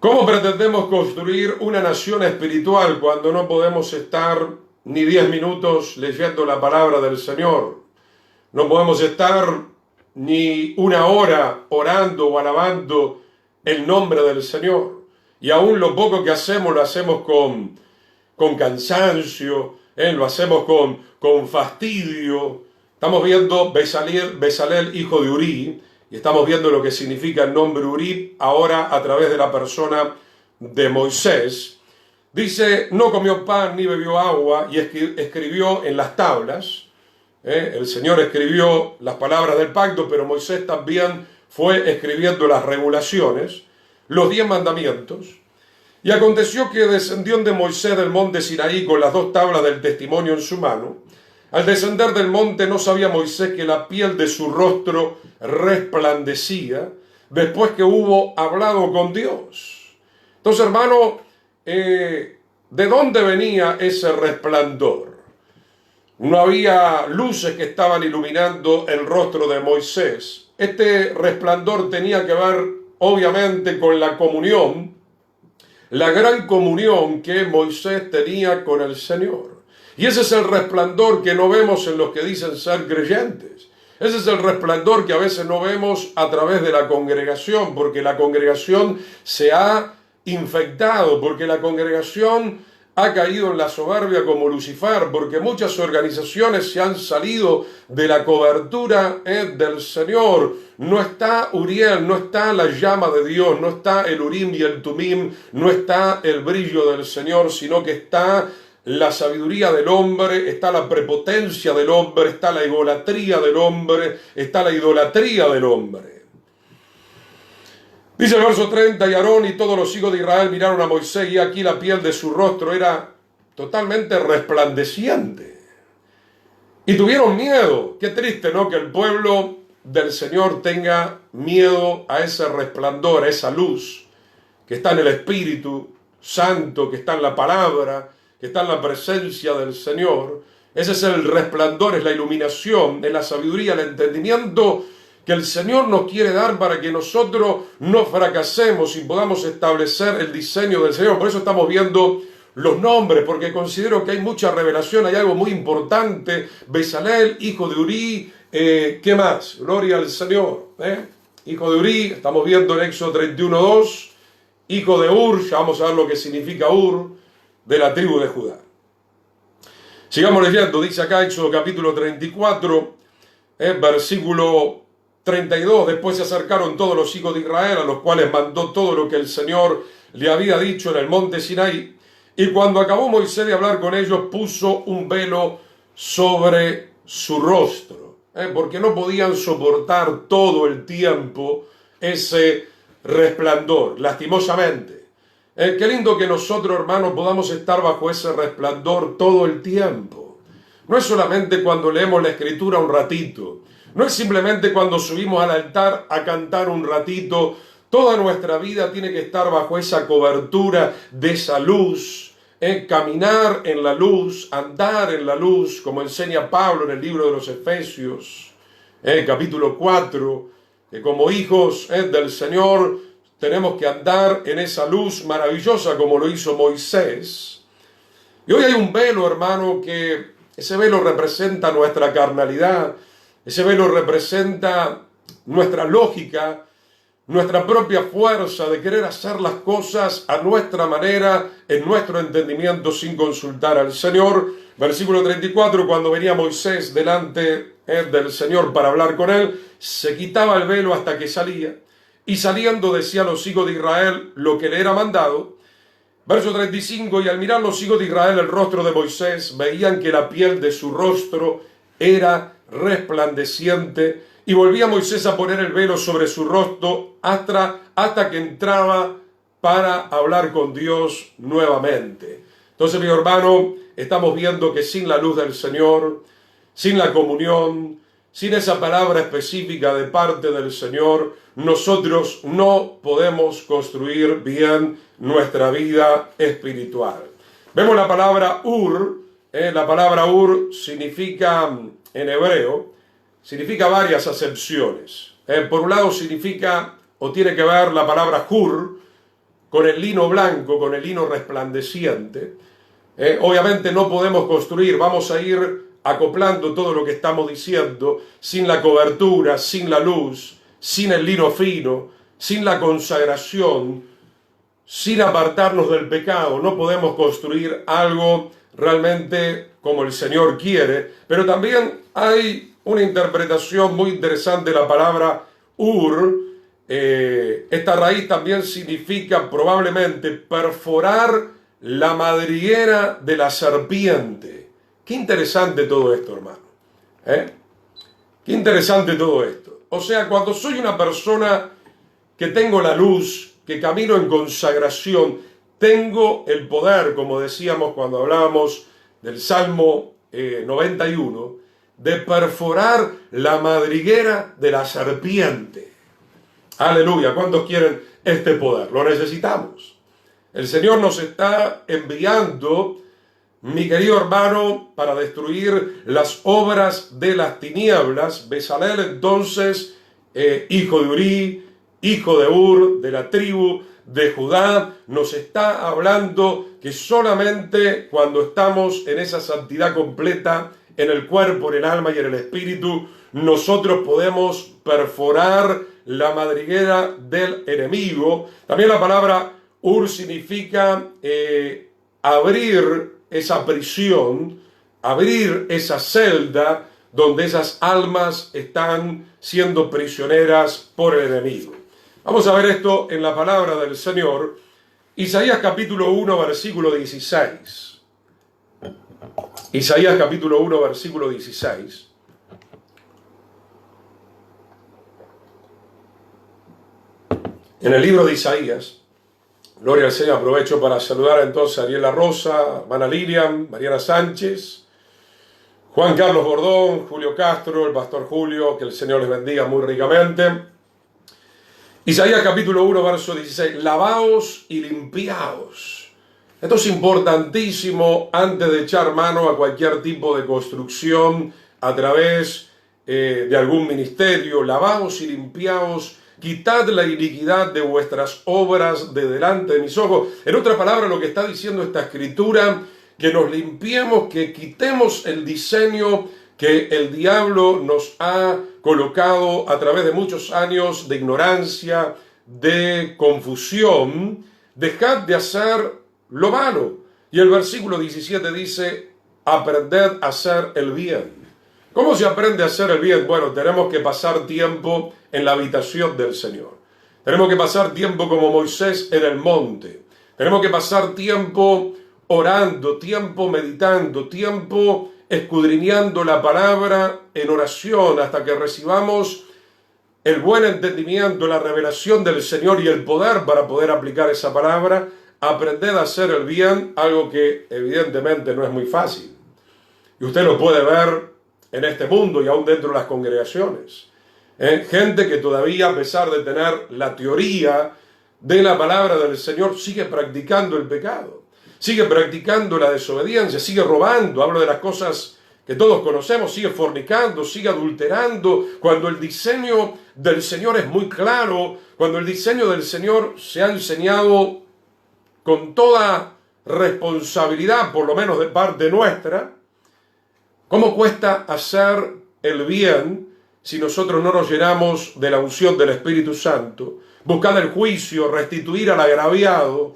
¿Cómo pretendemos construir una nación espiritual cuando no podemos estar ni 10 minutos leyendo la palabra del Señor? No podemos estar ni una hora orando o alabando el nombre del Señor. Y aún lo poco que hacemos lo hacemos con cansancio, lo hacemos con fastidio. Estamos viendo Bezalel, hijo de Uri, y estamos viendo lo que significa el nombre Uri ahora a través de la persona de Moisés. Dice, no comió pan ni bebió agua, y escribió en las tablas. El Señor escribió las palabras del pacto, pero Moisés también fue escribiendo las regulaciones, los 10 mandamientos. Y aconteció que descendió de Moisés del monte Sinaí con las 2 tablas del testimonio en su mano. Al descender del monte no sabía Moisés que la piel de su rostro resplandecía después que hubo hablado con Dios. Entonces, hermano, ¿de dónde venía ese resplandor? No había luces que estaban iluminando el rostro de Moisés. Este resplandor tenía que ver, obviamente, con la comunión, la gran comunión que Moisés tenía con el Señor. Y ese es el resplandor que no vemos en los que dicen ser creyentes. Ese es el resplandor que a veces no vemos a través de la congregación, porque la congregación se ha infectado, porque la congregación ha caído en la soberbia como Lucifer, porque muchas organizaciones se han salido de la cobertura del Señor. No está Uriel, no está la llama de Dios, no está el Urim y el Tumim, no está el brillo del Señor, sino que está la sabiduría del hombre, está la prepotencia del hombre, está la egolatría del hombre, está la idolatría del hombre. Dice el verso 30, y Aarón y todos los hijos de Israel miraron a Moisés, y aquí la piel de su rostro era totalmente resplandeciente. Y tuvieron miedo. Qué triste, ¿no? Que el pueblo del Señor tenga miedo a ese resplandor, a esa luz que está en el Espíritu Santo, que está en la palabra, que está en la presencia del Señor. Ese es el resplandor, es la iluminación, es la sabiduría, el entendimiento que el Señor nos quiere dar para que nosotros no fracasemos y podamos establecer el diseño del Señor. Por eso estamos viendo los nombres, porque considero que hay mucha revelación, hay algo muy importante. Bezalel, hijo de Uri, ¿qué más? Gloria al Señor. Hijo de Uri, estamos viendo en Éxodo 31:2, hijo de Ur, ya vamos a ver lo que significa Ur, de la tribu de Judá. Sigamos leyendo, dice acá Éxodo capítulo 34, versículo 32, después se acercaron todos los hijos de Israel, a los cuales mandó todo lo que el Señor le había dicho en el monte Sinaí, y cuando acabó Moisés de hablar con ellos, puso un velo sobre su rostro, porque no podían soportar todo el tiempo ese resplandor, lastimosamente. Qué lindo que nosotros, hermanos, podamos estar bajo ese resplandor todo el tiempo. No es solamente cuando leemos la Escritura un ratito, no es simplemente cuando subimos al altar a cantar un ratito. Toda nuestra vida tiene que estar bajo esa cobertura de esa luz, caminar en la luz, andar en la luz, como enseña Pablo en el libro de los Efesios, capítulo 4, que como hijos del Señor tenemos que andar en esa luz maravillosa como lo hizo Moisés. Y hoy hay un velo, hermano, que ese velo representa nuestra carnalidad, ese velo representa nuestra lógica, nuestra propia fuerza de querer hacer las cosas a nuestra manera, en nuestro entendimiento, sin consultar al Señor. Versículo 34, cuando venía Moisés delante del Señor para hablar con él, se quitaba el velo hasta que salía, y saliendo decía a los hijos de Israel lo que le era mandado. Verso 35, y al mirar los hijos de Israel el rostro de Moisés, veían que la piel de su rostro era resplandeciente, y volvía Moisés a poner el velo sobre su rostro hasta que entraba para hablar con Dios nuevamente. Entonces, mi hermano, estamos viendo que sin la luz del Señor, sin la comunión, sin esa palabra específica de parte del Señor, nosotros no podemos construir bien nuestra vida espiritual. Vemos la palabra Ur. La palabra Ur significa, en hebreo, significa varias acepciones. Por un lado significa, o tiene que ver la palabra Hur, con el lino blanco, con el lino resplandeciente. Obviamente no podemos construir, vamos a ir acoplando todo lo que estamos diciendo, sin la cobertura, sin la luz, sin el lino fino, sin la consagración, sin apartarnos del pecado. No podemos construir algo realmente como el Señor quiere, pero también hay una interpretación muy interesante de la palabra ur. Esta raíz también significa probablemente perforar la madriguera de la serpiente. Qué interesante todo esto, hermano. Qué interesante todo esto. O sea, cuando soy una persona que tengo la luz, que camino en consagración, tengo el poder, como decíamos cuando hablábamos del Salmo 91, de perforar la madriguera de la serpiente. Aleluya. ¿Cuántos quieren este poder? Lo necesitamos. El Señor nos está enviando, mi querido hermano, para destruir las obras de las tinieblas. Bezalel, entonces, hijo de Uri, hijo de Ur, de la tribu de Judá, nos está hablando que solamente cuando estamos en esa santidad completa, en el cuerpo, en el alma y en el espíritu, nosotros podemos perforar la madriguera del enemigo. También la palabra Ur significa abrir esa prisión, abrir esa celda donde esas almas están siendo prisioneras por el enemigo. Vamos a ver esto en la palabra del Señor. Isaías capítulo 1, versículo 16. Isaías capítulo 1, versículo 16. En el libro de Isaías, gloria al Señor, aprovecho para saludar entonces a Ariela Rosa, hermana Lilian, Mariana Sánchez, Juan Carlos Bordón, Julio Castro, el pastor Julio, que el Señor les bendiga muy ricamente. Isaías capítulo 1, verso 16, lavaos y limpiaos. Esto es importantísimo antes de echar mano a cualquier tipo de construcción a través de algún ministerio. Lavaos y limpiaos, quitad la iniquidad de vuestras obras de delante de mis ojos. En otra palabra, lo que está diciendo esta escritura, que nos limpiemos, que quitemos el diseño que el diablo nos ha colocado a través de muchos años de ignorancia, de confusión. Dejad de hacer lo malo. Y el versículo 17 dice, aprended a hacer el bien. ¿Cómo se aprende a hacer el bien? Bueno, tenemos que pasar tiempo en la habitación del Señor. Tenemos que pasar tiempo como Moisés en el monte. Tenemos que pasar tiempo orando, tiempo meditando, tiempo escudriñando la palabra en oración hasta que recibamos el buen entendimiento, la revelación del Señor y el poder para poder aplicar esa palabra. Aprender a hacer el bien, algo que evidentemente no es muy fácil. Y usted lo puede ver en este mundo y aún dentro de las congregaciones. Gente que todavía, a pesar de tener la teoría de la palabra del Señor, sigue practicando el pecado. Sigue practicando la desobediencia, sigue robando, hablo de las cosas que todos conocemos, sigue fornicando, sigue adulterando, cuando el diseño del Señor es muy claro, cuando el diseño del Señor se ha enseñado con toda responsabilidad, por lo menos de parte nuestra. ¿Cómo cuesta hacer el bien si nosotros no nos llenamos de la unción del Espíritu Santo? Buscar el juicio, restituir al agraviado.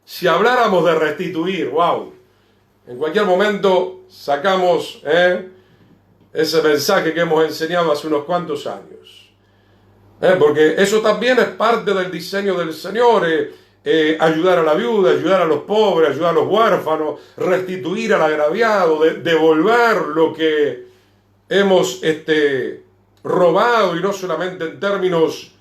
Si habláramos de restituir, wow, en cualquier momento sacamos ese mensaje que hemos enseñado hace unos cuantos años. Porque eso también es parte del diseño del Señor, ayudar a la viuda, ayudar a los pobres, ayudar a los huérfanos, restituir al agraviado, devolver lo que hemos robado, y no solamente en términos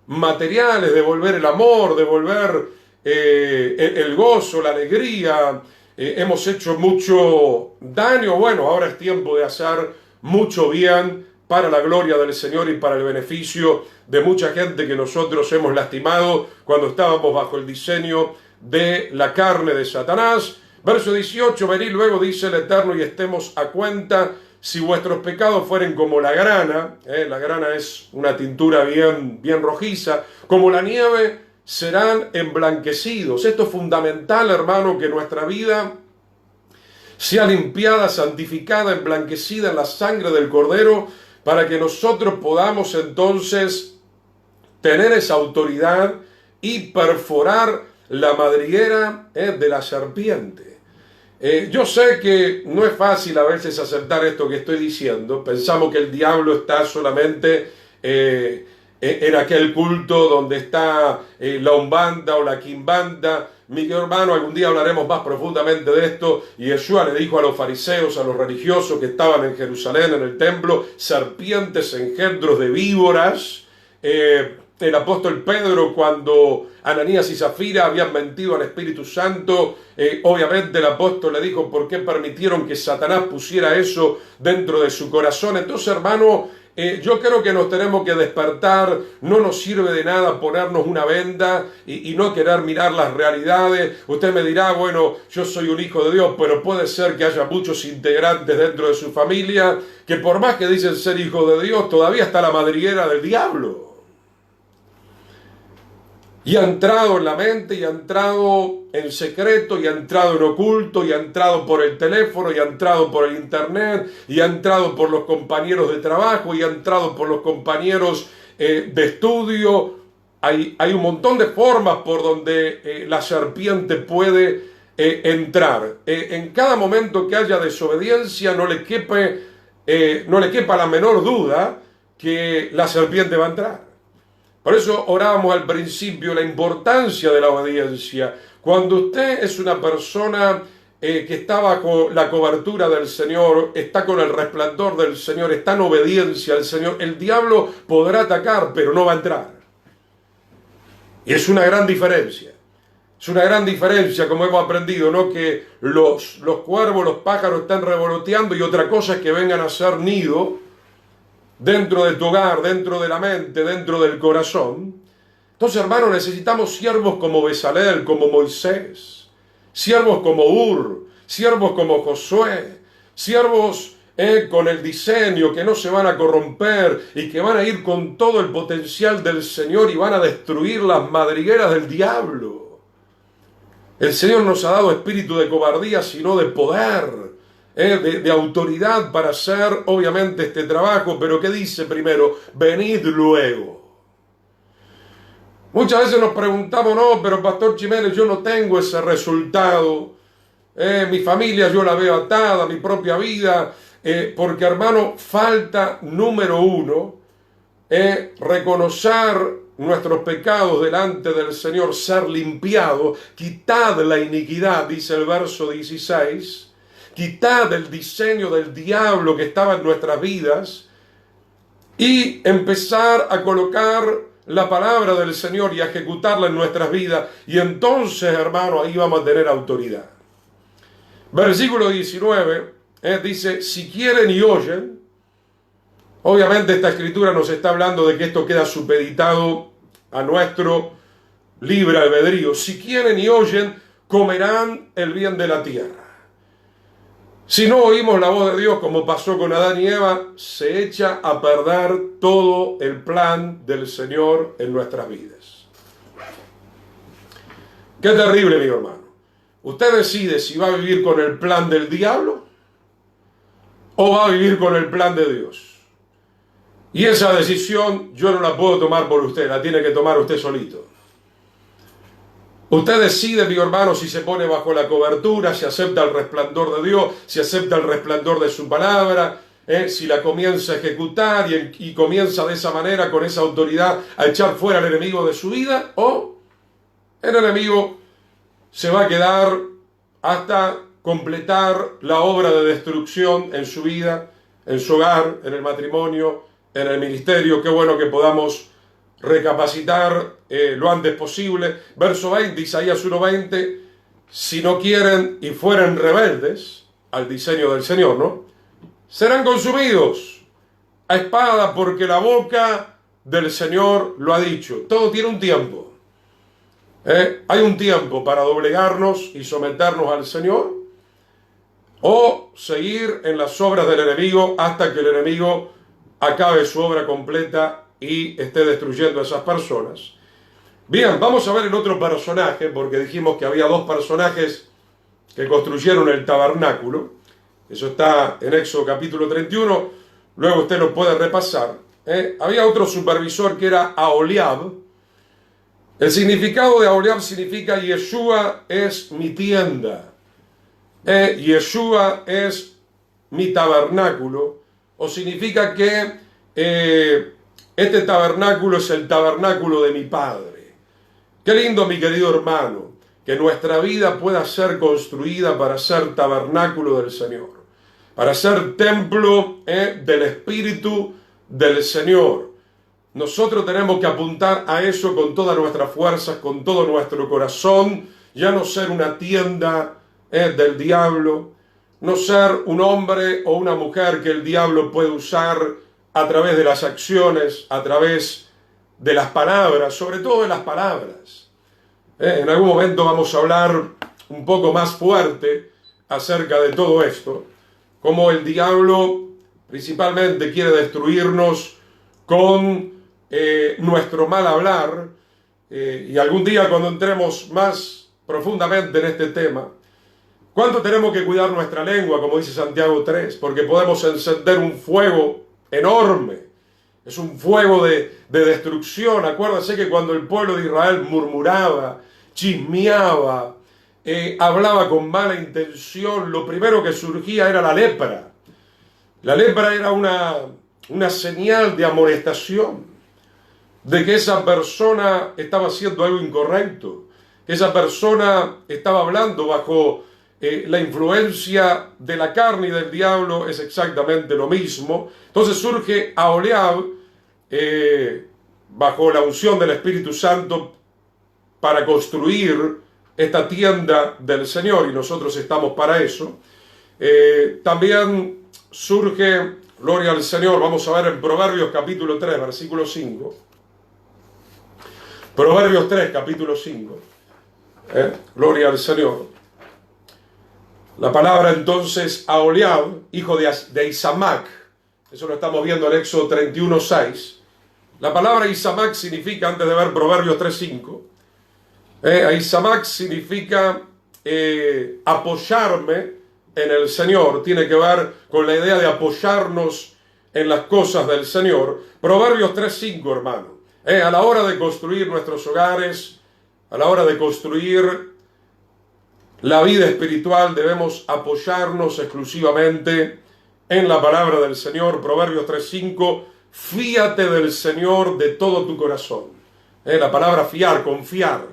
materiales, devolver el amor, devolver el gozo, la alegría. Hemos hecho mucho daño. Bueno, ahora es tiempo de hacer mucho bien para la gloria del Señor y para el beneficio de mucha gente que nosotros hemos lastimado cuando estábamos bajo el diseño de la carne de Satanás. Verso 18, venid luego, dice el Eterno, y estemos a cuenta, si vuestros pecados fueren como la grana es una tintura bien rojiza, como la nieve, serán emblanquecidos. Esto es fundamental, hermano, que nuestra vida sea limpiada, santificada, emblanquecida en la sangre del Cordero, para que nosotros podamos entonces tener esa autoridad y perforar la madriguera de la serpiente. Yo sé que no es fácil a veces aceptar esto que estoy diciendo. Pensamos que el diablo está solamente en aquel culto donde está la umbanda o la quimbanda. Mi hermano, algún día hablaremos más profundamente de esto. Y Yeshua le dijo a los fariseos, a los religiosos que estaban en Jerusalén, en el templo, serpientes, engendros de víboras. El apóstol Pedro, cuando Ananías y Zafira habían mentido al Espíritu Santo, obviamente el apóstol le dijo, ¿por qué permitieron que Satanás pusiera eso dentro de su corazón? Entonces, hermano, yo creo que nos tenemos que despertar. No nos sirve de nada ponernos una venda y no querer mirar las realidades. Usted me dirá, bueno, yo soy un hijo de Dios, pero puede ser que haya muchos integrantes dentro de su familia que por más que dicen ser hijos de Dios, todavía está la madriguera del diablo. Y ha entrado en la mente, y ha entrado en secreto, y ha entrado en oculto, y ha entrado por el teléfono, y ha entrado por el internet, y ha entrado por los compañeros de trabajo, y ha entrado por los compañeros de estudio. Hay un montón de formas por donde la serpiente puede entrar. En cada momento que haya desobediencia no le quepa la menor duda que la serpiente va a entrar. Por eso orábamos al principio la importancia de la obediencia. Cuando usted es una persona que está bajo la cobertura del Señor, está con el resplandor del Señor, está en obediencia al Señor, el diablo podrá atacar, pero no va a entrar. Y es una gran diferencia. Es una gran diferencia, como hemos aprendido, ¿no? Que los cuervos, los pájaros están revoloteando, y otra cosa es que vengan a hacer nido dentro de tu hogar, dentro de la mente, dentro del corazón. Entonces, hermanos, necesitamos siervos como Bezalel, como Moisés, siervos como Ur, siervos como Josué, siervos con el diseño, que no se van a corromper y que van a ir con todo el potencial del Señor y van a destruir las madrigueras del diablo. El Señor nos ha dado espíritu de cobardía, sino de poder, de autoridad para hacer obviamente este trabajo. Pero ¿qué dice primero? Venid luego. Muchas veces nos preguntamos, no, pero Pastor Jiménez, yo no tengo ese resultado. Mi familia yo la veo atada, mi propia vida. Porque, hermano, falta número uno, reconocer nuestros pecados delante del Señor, ser limpiados. Quitad la iniquidad, dice el verso 16. Quitad el diseño del diablo que estaba en nuestras vidas y empezar a colocar la palabra del Señor y a ejecutarla en nuestras vidas. Y entonces, hermano, ahí vamos a tener autoridad. Versículo 19 dice, si quieren y oyen. Obviamente esta escritura nos está hablando de que esto queda supeditado a nuestro libre albedrío. Si quieren y oyen, comerán el bien de la tierra. Si no oímos la voz de Dios, como pasó con Adán y Eva, se echa a perder todo el plan del Señor en nuestras vidas. Qué terrible, mi hermano. Usted decide si va a vivir con el plan del diablo o va a vivir con el plan de Dios. Y esa decisión yo no la puedo tomar por usted, la tiene que tomar usted solito. Usted decide, mi hermano, si se pone bajo la cobertura, si acepta el resplandor de Dios, si acepta el resplandor de su palabra, si la comienza a ejecutar y comienza de esa manera, con esa autoridad, a echar fuera al enemigo de su vida, o el enemigo se va a quedar hasta completar la obra de destrucción en su vida, en su hogar, en el matrimonio, en el ministerio. Qué bueno que podamos recapacitar lo antes posible. Verso 20, Isaías 1:20, si no quieren y fueren rebeldes al diseño del Señor, ¿no? Serán consumidos a espada, porque la boca del Señor lo ha dicho. Todo tiene un tiempo. Hay un tiempo para doblegarnos y someternos al Señor, o seguir en las obras del enemigo hasta que el enemigo acabe su obra completa y esté destruyendo a esas personas. Bien, vamos a ver el otro personaje, porque dijimos que había dos personajes que construyeron el tabernáculo. Eso está en Éxodo capítulo 31, luego usted lo puede repasar. Había otro supervisor que era Aholiab. El significado de Aholiab significa Yeshua es mi tienda, Yeshua es mi tabernáculo, o significa que este tabernáculo es el tabernáculo de mi Padre. Qué lindo, mi querido hermano, que nuestra vida pueda ser construida para ser tabernáculo del Señor, para ser templo del Espíritu del Señor. Nosotros tenemos que apuntar a eso con todas nuestras fuerzas, con todo nuestro corazón, ya no ser una tienda del diablo, no ser un hombre o una mujer que el diablo puede usar a través de las acciones, a través de las palabras, sobre todo de las palabras. En algún momento vamos a hablar un poco más fuerte acerca de todo esto, cómo el diablo principalmente quiere destruirnos con nuestro mal hablar, y algún día cuando entremos más profundamente en este tema, ¿cuánto tenemos que cuidar nuestra lengua, como dice Santiago 3? Porque podemos encender un fuego enorme. Es un fuego de destrucción. Acuérdense que cuando el pueblo de Israel murmuraba, chismeaba, hablaba con mala intención, lo primero que surgía era la lepra. La lepra era una señal de amonestación, de que esa persona estaba haciendo algo incorrecto, que esa persona estaba hablando bajo la influencia de la carne y del diablo. Es exactamente lo mismo. Entonces surge Aholiab bajo la unción del Espíritu Santo para construir esta tienda del Señor, y nosotros estamos para eso. También surge, gloria al Señor, vamos a ver en Proverbios capítulo 3, versículo 5. Proverbios 3, capítulo 5. Gloria al Señor. La palabra entonces Aholiab, hijo de Isamac, eso lo estamos viendo en Éxodo 31, 6. La palabra Isamac significa, antes de ver Proverbios 3, 5, Isamac significa apoyarme en el Señor. Tiene que ver con la idea de apoyarnos en las cosas del Señor. Proverbios 3, 5, hermano. A la hora de construir nuestros hogares, a la hora de construir la vida espiritual, debemos apoyarnos exclusivamente en la palabra del Señor. Proverbios 3:5, fíate del Señor de todo tu corazón. La palabra fiar, confiar.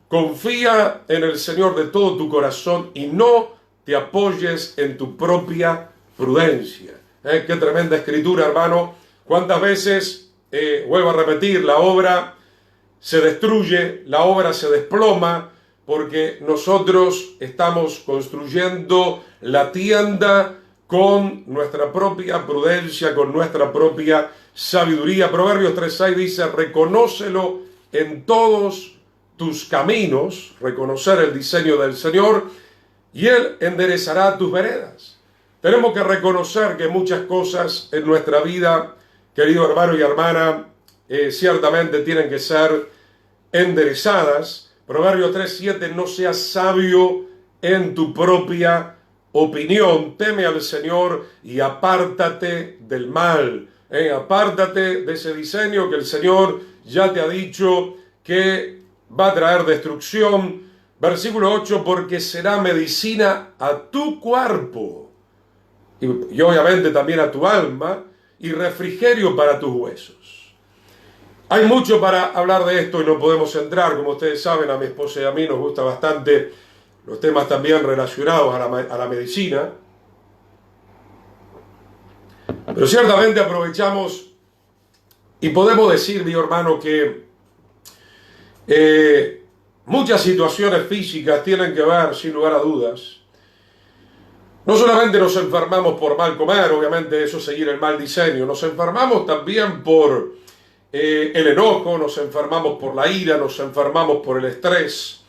Confía en el Señor de todo tu corazón y no te apoyes en tu propia prudencia. Qué tremenda escritura, hermano. ¿Cuántas veces, vuelvo a repetir, la obra se destruye, la obra se desploma, porque nosotros estamos construyendo la tienda con nuestra propia prudencia, con nuestra propia sabiduría? Proverbios 3:6 dice, reconócelo en todos tus caminos, reconocer el diseño del Señor, y Él enderezará tus veredas. Tenemos que reconocer que muchas cosas en nuestra vida, querido hermano y hermana, ciertamente tienen que ser enderezadas. Proverbios 3:7, no seas sabio en tu propia opinión, teme al Señor y apártate del mal. Apártate de ese diseño que el Señor ya te ha dicho que va a traer destrucción. Versículo 8, porque será medicina a tu cuerpo y obviamente también a tu alma, y refrigerio para tus huesos. Hay mucho para hablar de esto y no podemos entrar. Como ustedes saben, a mi esposa y a mí nos gusta bastante los temas también relacionados a la medicina. Pero ciertamente aprovechamos y podemos decir, mi hermano, que muchas situaciones físicas tienen que ver, sin lugar a dudas. No solamente nos enfermamos por mal comer, obviamente eso es seguir el mal diseño. Nos enfermamos también por el enojo, nos enfermamos por la ira, nos enfermamos por el estrés,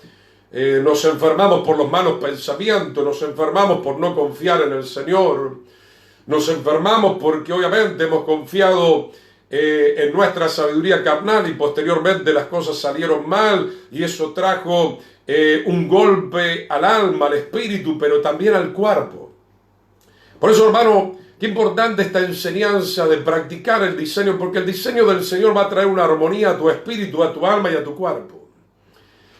nos enfermamos por los malos pensamientos, nos enfermamos por no confiar en el Señor, nos enfermamos porque obviamente hemos confiado en nuestra sabiduría carnal y posteriormente las cosas salieron mal y eso trajo un golpe al alma, al espíritu, pero también al cuerpo. Por eso, hermano, qué importante esta enseñanza de practicar el diseño, porque el diseño del Señor va a traer una armonía a tu espíritu, a tu alma y a tu cuerpo.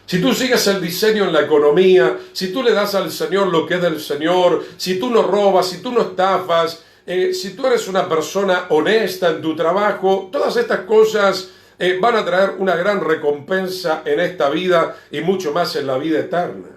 Si tú sigues el diseño en la economía, si tú le das al Señor lo que es del Señor, si tú no robas, si tú no estafas, si tú eres una persona honesta en tu trabajo, todas estas cosas van a traer una gran recompensa en esta vida y mucho más en la vida eterna.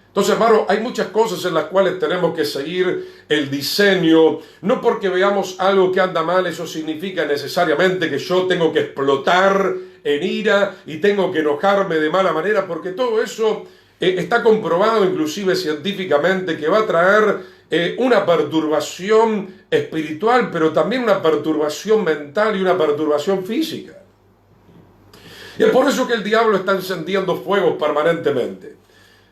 Entonces, hermano, hay muchas cosas en las cuales tenemos que seguir el diseño. No porque veamos algo que anda mal, eso significa necesariamente que yo tengo que explotar en ira y tengo que enojarme de mala manera, porque todo eso está comprobado inclusive científicamente que va a traer una perturbación espiritual, pero también una perturbación mental y una perturbación física. Y es por eso que el diablo está encendiendo fuegos permanentemente.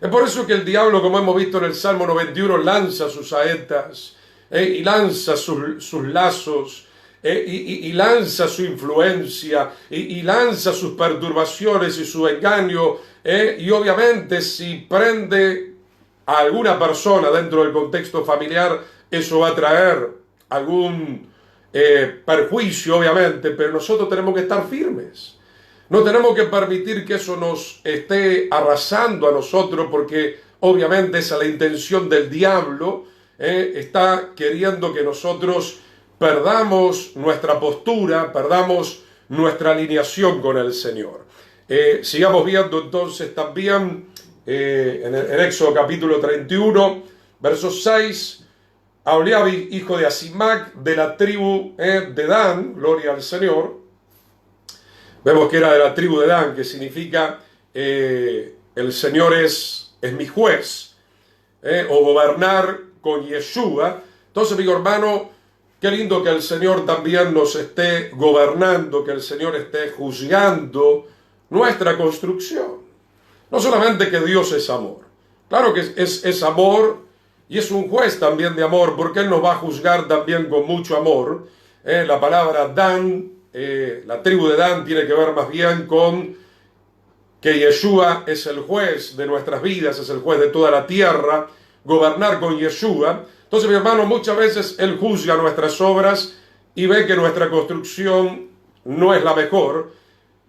Es por eso que el diablo, como hemos visto en el Salmo 91, lanza sus saetas y lanza sus lazos y lanza su influencia y lanza sus perturbaciones y su engaño. Y obviamente si prende a alguna persona dentro del contexto familiar, eso va a traer algún perjuicio, obviamente, pero nosotros tenemos que estar firmes. No tenemos que permitir que eso nos esté arrasando a nosotros, porque obviamente esa es la intención del diablo. Está queriendo que nosotros perdamos nuestra postura, perdamos nuestra alineación con el Señor. Sigamos viendo entonces también en Éxodo capítulo 31, verso 6, Aholiab, hijo de Asimac, de la tribu de Dan, gloria al Señor. Vemos que era de la tribu de Dan, que significa el Señor es mi juez, o gobernar con Yeshua. Entonces, amigo hermano, qué lindo que el Señor también nos esté gobernando, que el Señor esté juzgando nuestra construcción. No solamente que Dios es amor, claro que es amor y es un juez también de amor, porque Él nos va a juzgar también con mucho amor. La palabra Dan, la tribu de Dan tiene que ver más bien con que Yeshua es el juez de nuestras vidas, es el juez de toda la tierra, gobernar con Yeshua. Entonces, mi hermano, muchas veces Él juzga nuestras obras y ve que nuestra construcción no es la mejor.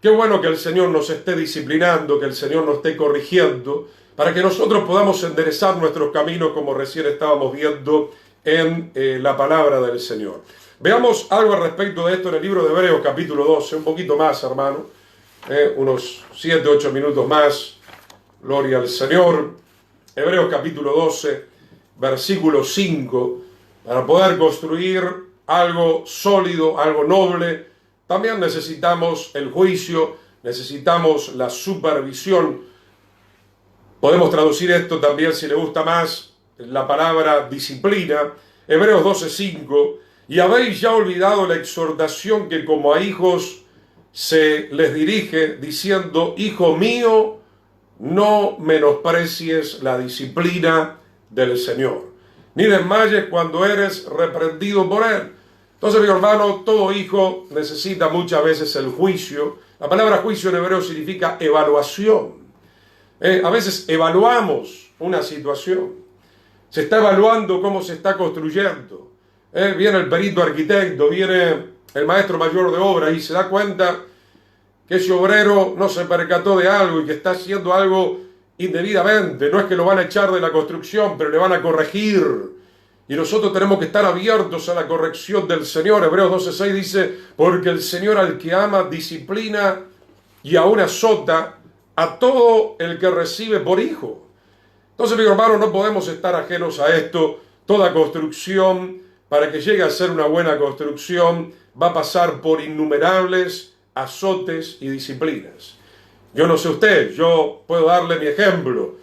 Qué bueno que el Señor nos esté disciplinando, que el Señor nos esté corrigiendo, para que nosotros podamos enderezar nuestros caminos como recién estábamos viendo en la palabra del Señor. Veamos algo al respecto de esto en el libro de Hebreos capítulo 12, un poquito más, hermano, unos 7, 8 minutos más, gloria al Señor. Hebreos capítulo 12, versículo 5, para poder construir algo sólido, algo noble, también necesitamos el juicio, necesitamos la supervisión. Podemos traducir esto también, si le gusta más, la palabra disciplina. Hebreos 12, 5, y habéis ya olvidado la exhortación que como a hijos se les dirige, diciendo, hijo mío, no menosprecies la disciplina del Señor, ni desmayes cuando eres reprendido por Él. Entonces, mi hermano, todo hijo necesita muchas veces el juicio. La palabra juicio en hebreo significa evaluación. A veces evaluamos una situación. Se está evaluando cómo se está construyendo. Viene el perito arquitecto, viene el maestro mayor de obra y se da cuenta que ese obrero no se percató de algo y que está haciendo algo indebidamente. No es que lo van a echar de la construcción, pero le van a corregir. Y nosotros tenemos que estar abiertos a la corrección del Señor. Hebreos 12:6 dice, porque el Señor al que ama disciplina y aún azota a todo el que recibe por hijo. Entonces, mi hermano, no podemos estar ajenos a esto. Toda construcción, para que llegue a ser una buena construcción, va a pasar por innumerables azotes y disciplinas. Yo no sé usted, yo puedo darle mi ejemplo.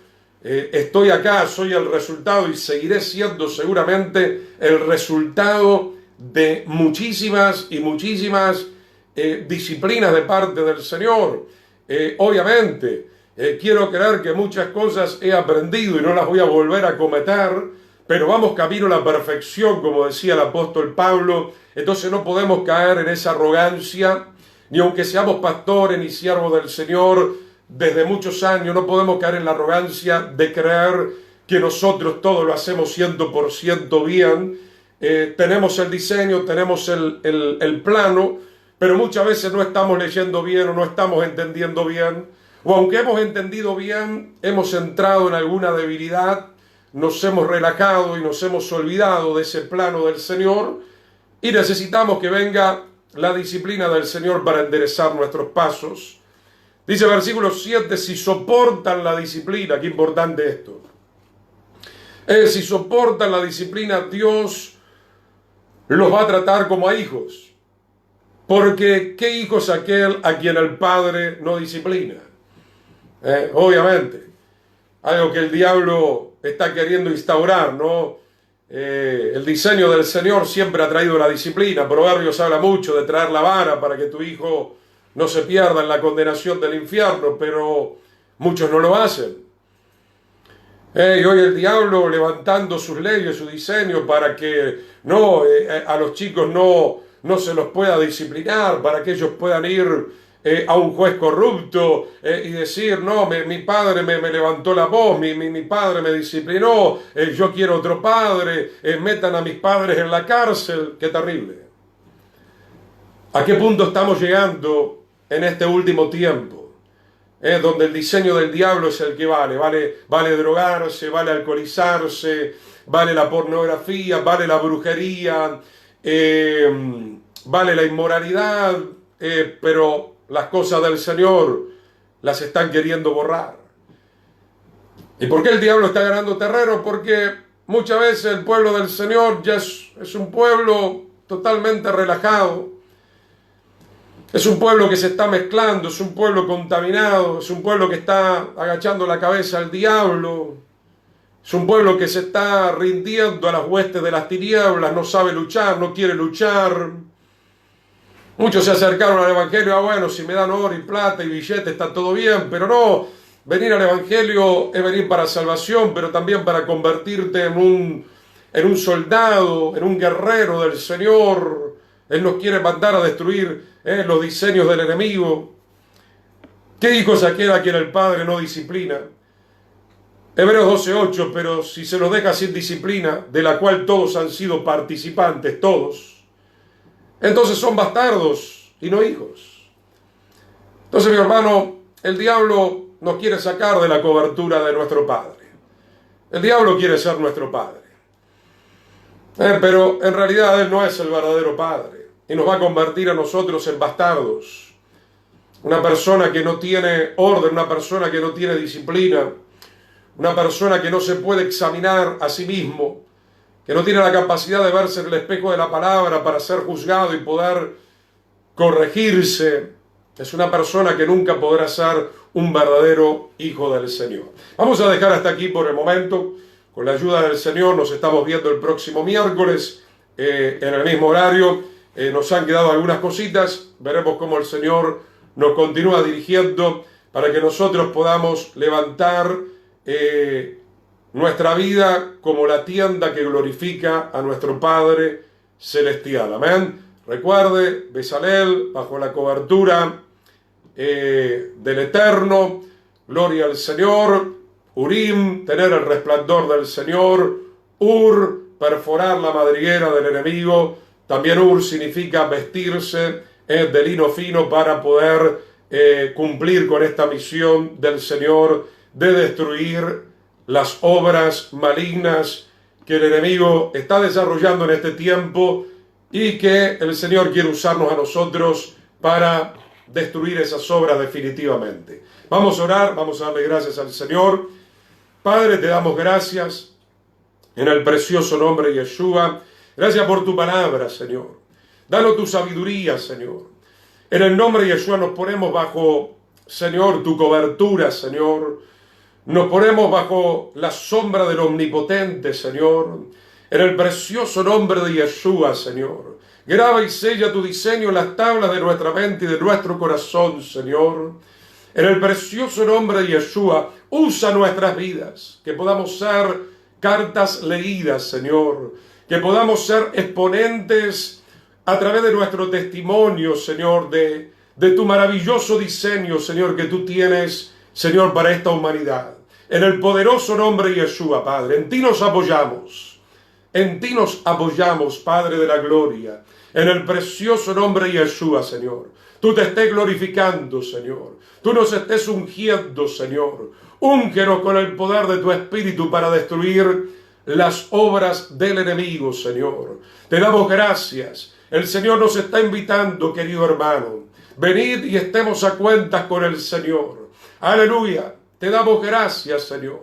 Estoy acá, soy el resultado y seguiré siendo seguramente el resultado de muchísimas y muchísimas disciplinas de parte del Señor. Obviamente, quiero creer que muchas cosas he aprendido y no las voy a volver a cometer, pero vamos camino a la perfección, como decía el apóstol Pablo. Entonces no podemos caer en esa arrogancia, ni aunque seamos pastores ni siervos del Señor desde muchos años, no podemos caer en la arrogancia de creer que nosotros todo lo hacemos 100% bien. Tenemos el diseño, tenemos el plano, pero muchas veces no estamos leyendo bien o no estamos entendiendo bien, o aunque hemos entendido bien, hemos entrado en alguna debilidad, nos hemos relajado y nos hemos olvidado de ese plano del Señor, y necesitamos que venga la disciplina del Señor para enderezar nuestros pasos. Dice versículo 7, si soportan la disciplina, qué importante esto. Si soportan la disciplina, Dios los va a tratar como a hijos. Porque ¿qué hijo es aquel a quien el Padre no disciplina? Obviamente, algo que el diablo está queriendo instaurar, ¿no? El diseño del Señor siempre ha traído la disciplina. Proverbios habla mucho de traer la vara para que tu hijo no se pierda en la condenación del infierno, pero muchos no lo hacen. Y hoy el diablo levantando sus leyes, su diseño para que a los chicos no se los pueda disciplinar, para que ellos puedan ir a un juez corrupto y decir, no, mi padre me levantó la voz, mi padre me disciplinó, yo quiero otro padre, metan a mis padres en la cárcel. Qué terrible. ¿A qué punto estamos llegando en este último tiempo? Donde el diseño del diablo es el que vale drogarse, vale alcoholizarse, vale la pornografía, vale la brujería, vale la inmoralidad, pero las cosas del Señor las están queriendo borrar. ¿Y por qué el diablo está ganando terreno? Porque muchas veces el pueblo del Señor ya es un pueblo totalmente relajado. Es un pueblo que se está mezclando, es un pueblo contaminado, es un pueblo que está agachando la cabeza al diablo, es un pueblo que se está rindiendo a las huestes de las tinieblas, no sabe luchar, no quiere luchar. Muchos se acercaron al Evangelio, bueno, si me dan oro y plata y billete está todo bien, pero no, venir al Evangelio es venir para salvación, pero también para convertirte en un soldado, en un guerrero del Señor. Él nos quiere mandar a destruir los diseños del enemigo. ¿Qué hijo es aquel a quien el Padre no disciplina? Hebreos 12:8, pero si se los deja sin disciplina, de la cual todos han sido participantes, todos, entonces son bastardos y no hijos. Entonces, mi hermano, el diablo nos quiere sacar de la cobertura de nuestro Padre. El diablo quiere ser nuestro Padre. Pero en realidad Él no es el verdadero Padre y nos va a convertir a nosotros en bastardos. Una persona que no tiene orden, una persona que no tiene disciplina, una persona que no se puede examinar a sí mismo, que no tiene la capacidad de verse en el espejo de la palabra para ser juzgado y poder corregirse, es una persona que nunca podrá ser un verdadero hijo del Señor. Vamos a dejar hasta aquí por el momento. Con la ayuda del Señor nos estamos viendo el próximo miércoles en el mismo horario. Nos han quedado algunas cositas. Veremos cómo el Señor nos continúa dirigiendo para que nosotros podamos levantar nuestra vida como la tienda que glorifica a nuestro Padre Celestial. Amén. Recuerde, Bezalel, bajo la cobertura del Eterno, gloria al Señor. Urim, tener el resplandor del Señor. Ur, perforar la madriguera del enemigo. También Ur significa vestirse de lino fino para poder cumplir con esta misión del Señor de destruir las obras malignas que el enemigo está desarrollando en este tiempo y que el Señor quiere usarnos a nosotros para destruir esas obras definitivamente. Vamos a orar, vamos a darle gracias al Señor. Padre, te damos gracias en el precioso nombre de Yeshua. Gracias por tu palabra, Señor. Danos tu sabiduría, Señor. En el nombre de Yeshua nos ponemos bajo, Señor, tu cobertura, Señor. Nos ponemos bajo la sombra del Omnipotente, Señor. En el precioso nombre de Yeshua, Señor. Graba y sella tu diseño en las tablas de nuestra mente y de nuestro corazón, Señor. En el precioso nombre de Yeshua, usa nuestras vidas, que podamos ser cartas leídas, Señor, que podamos ser exponentes a través de nuestro testimonio, Señor, de tu maravilloso diseño, Señor, que tú tienes, Señor, para esta humanidad. En el poderoso nombre de Yeshua, Padre, en ti nos apoyamos. En ti nos apoyamos, Padre de la gloria. En el precioso nombre de Yeshua, Señor. Tú te estés glorificando, Señor. Tú nos estés ungiendo, Señor. Úngenos con el poder de tu Espíritu para destruir las obras del enemigo, Señor. Te damos gracias. El Señor nos está invitando, querido hermano. Venid y estemos a cuentas con el Señor. Aleluya. Te damos gracias, Señor.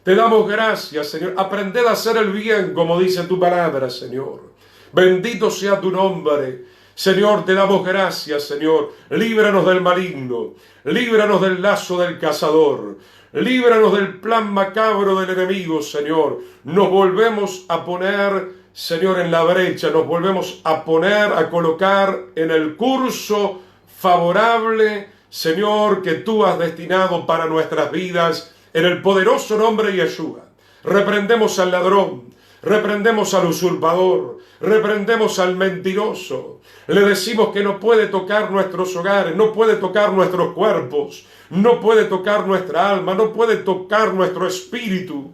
Te damos gracias, Señor. Aprended a hacer el bien, como dice tu palabra, Señor. Bendito sea tu nombre. Señor, te damos gracias, Señor. Líbranos del maligno. Líbranos del lazo del cazador. Líbranos del plan macabro del enemigo, Señor. Nos volvemos a poner, Señor, en la brecha. Nos volvemos a poner, a colocar en el curso favorable, Señor, que tú has destinado para nuestras vidas. En el poderoso nombre de Yeshua. Reprendemos al ladrón. Reprendemos al usurpador, reprendemos al mentiroso. Le decimos que no puede tocar nuestros hogares, no puede tocar nuestros cuerpos, no puede tocar nuestra alma, no puede tocar nuestro espíritu.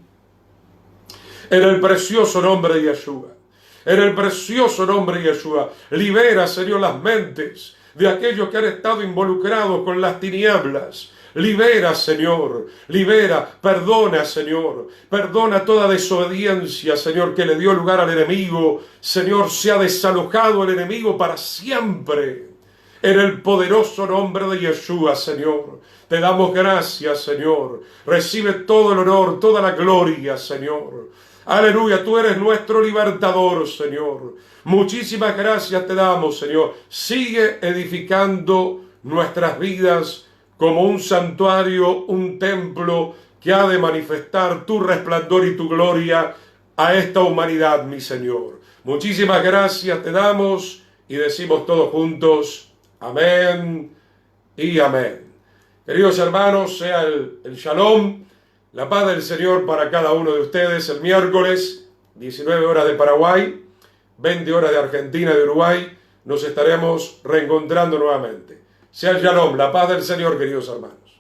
En el precioso nombre de Yeshua, en el precioso nombre de Yeshua, libera, Señor, las mentes de aquellos que han estado involucrados con las tinieblas. Libera, Señor, libera, perdona, Señor, perdona toda desobediencia, Señor, que le dio lugar al enemigo. Señor, se ha desalojado el enemigo para siempre. En el poderoso nombre de Yeshua, Señor, te damos gracias, Señor. Recibe todo el honor, toda la gloria, Señor. Aleluya, tú eres nuestro libertador, Señor. Muchísimas gracias te damos, Señor. Sigue edificando nuestras vidas como un santuario, un templo que ha de manifestar tu resplandor y tu gloria a esta humanidad, mi Señor. Muchísimas gracias te damos y decimos todos juntos, amén y amén. Queridos hermanos, sea el shalom, la paz del Señor para cada uno de ustedes. El miércoles, 19 horas de Paraguay, 20 horas de Argentina y de Uruguay, nos estaremos reencontrando nuevamente. Sea el shalom, la paz del Señor, queridos hermanos.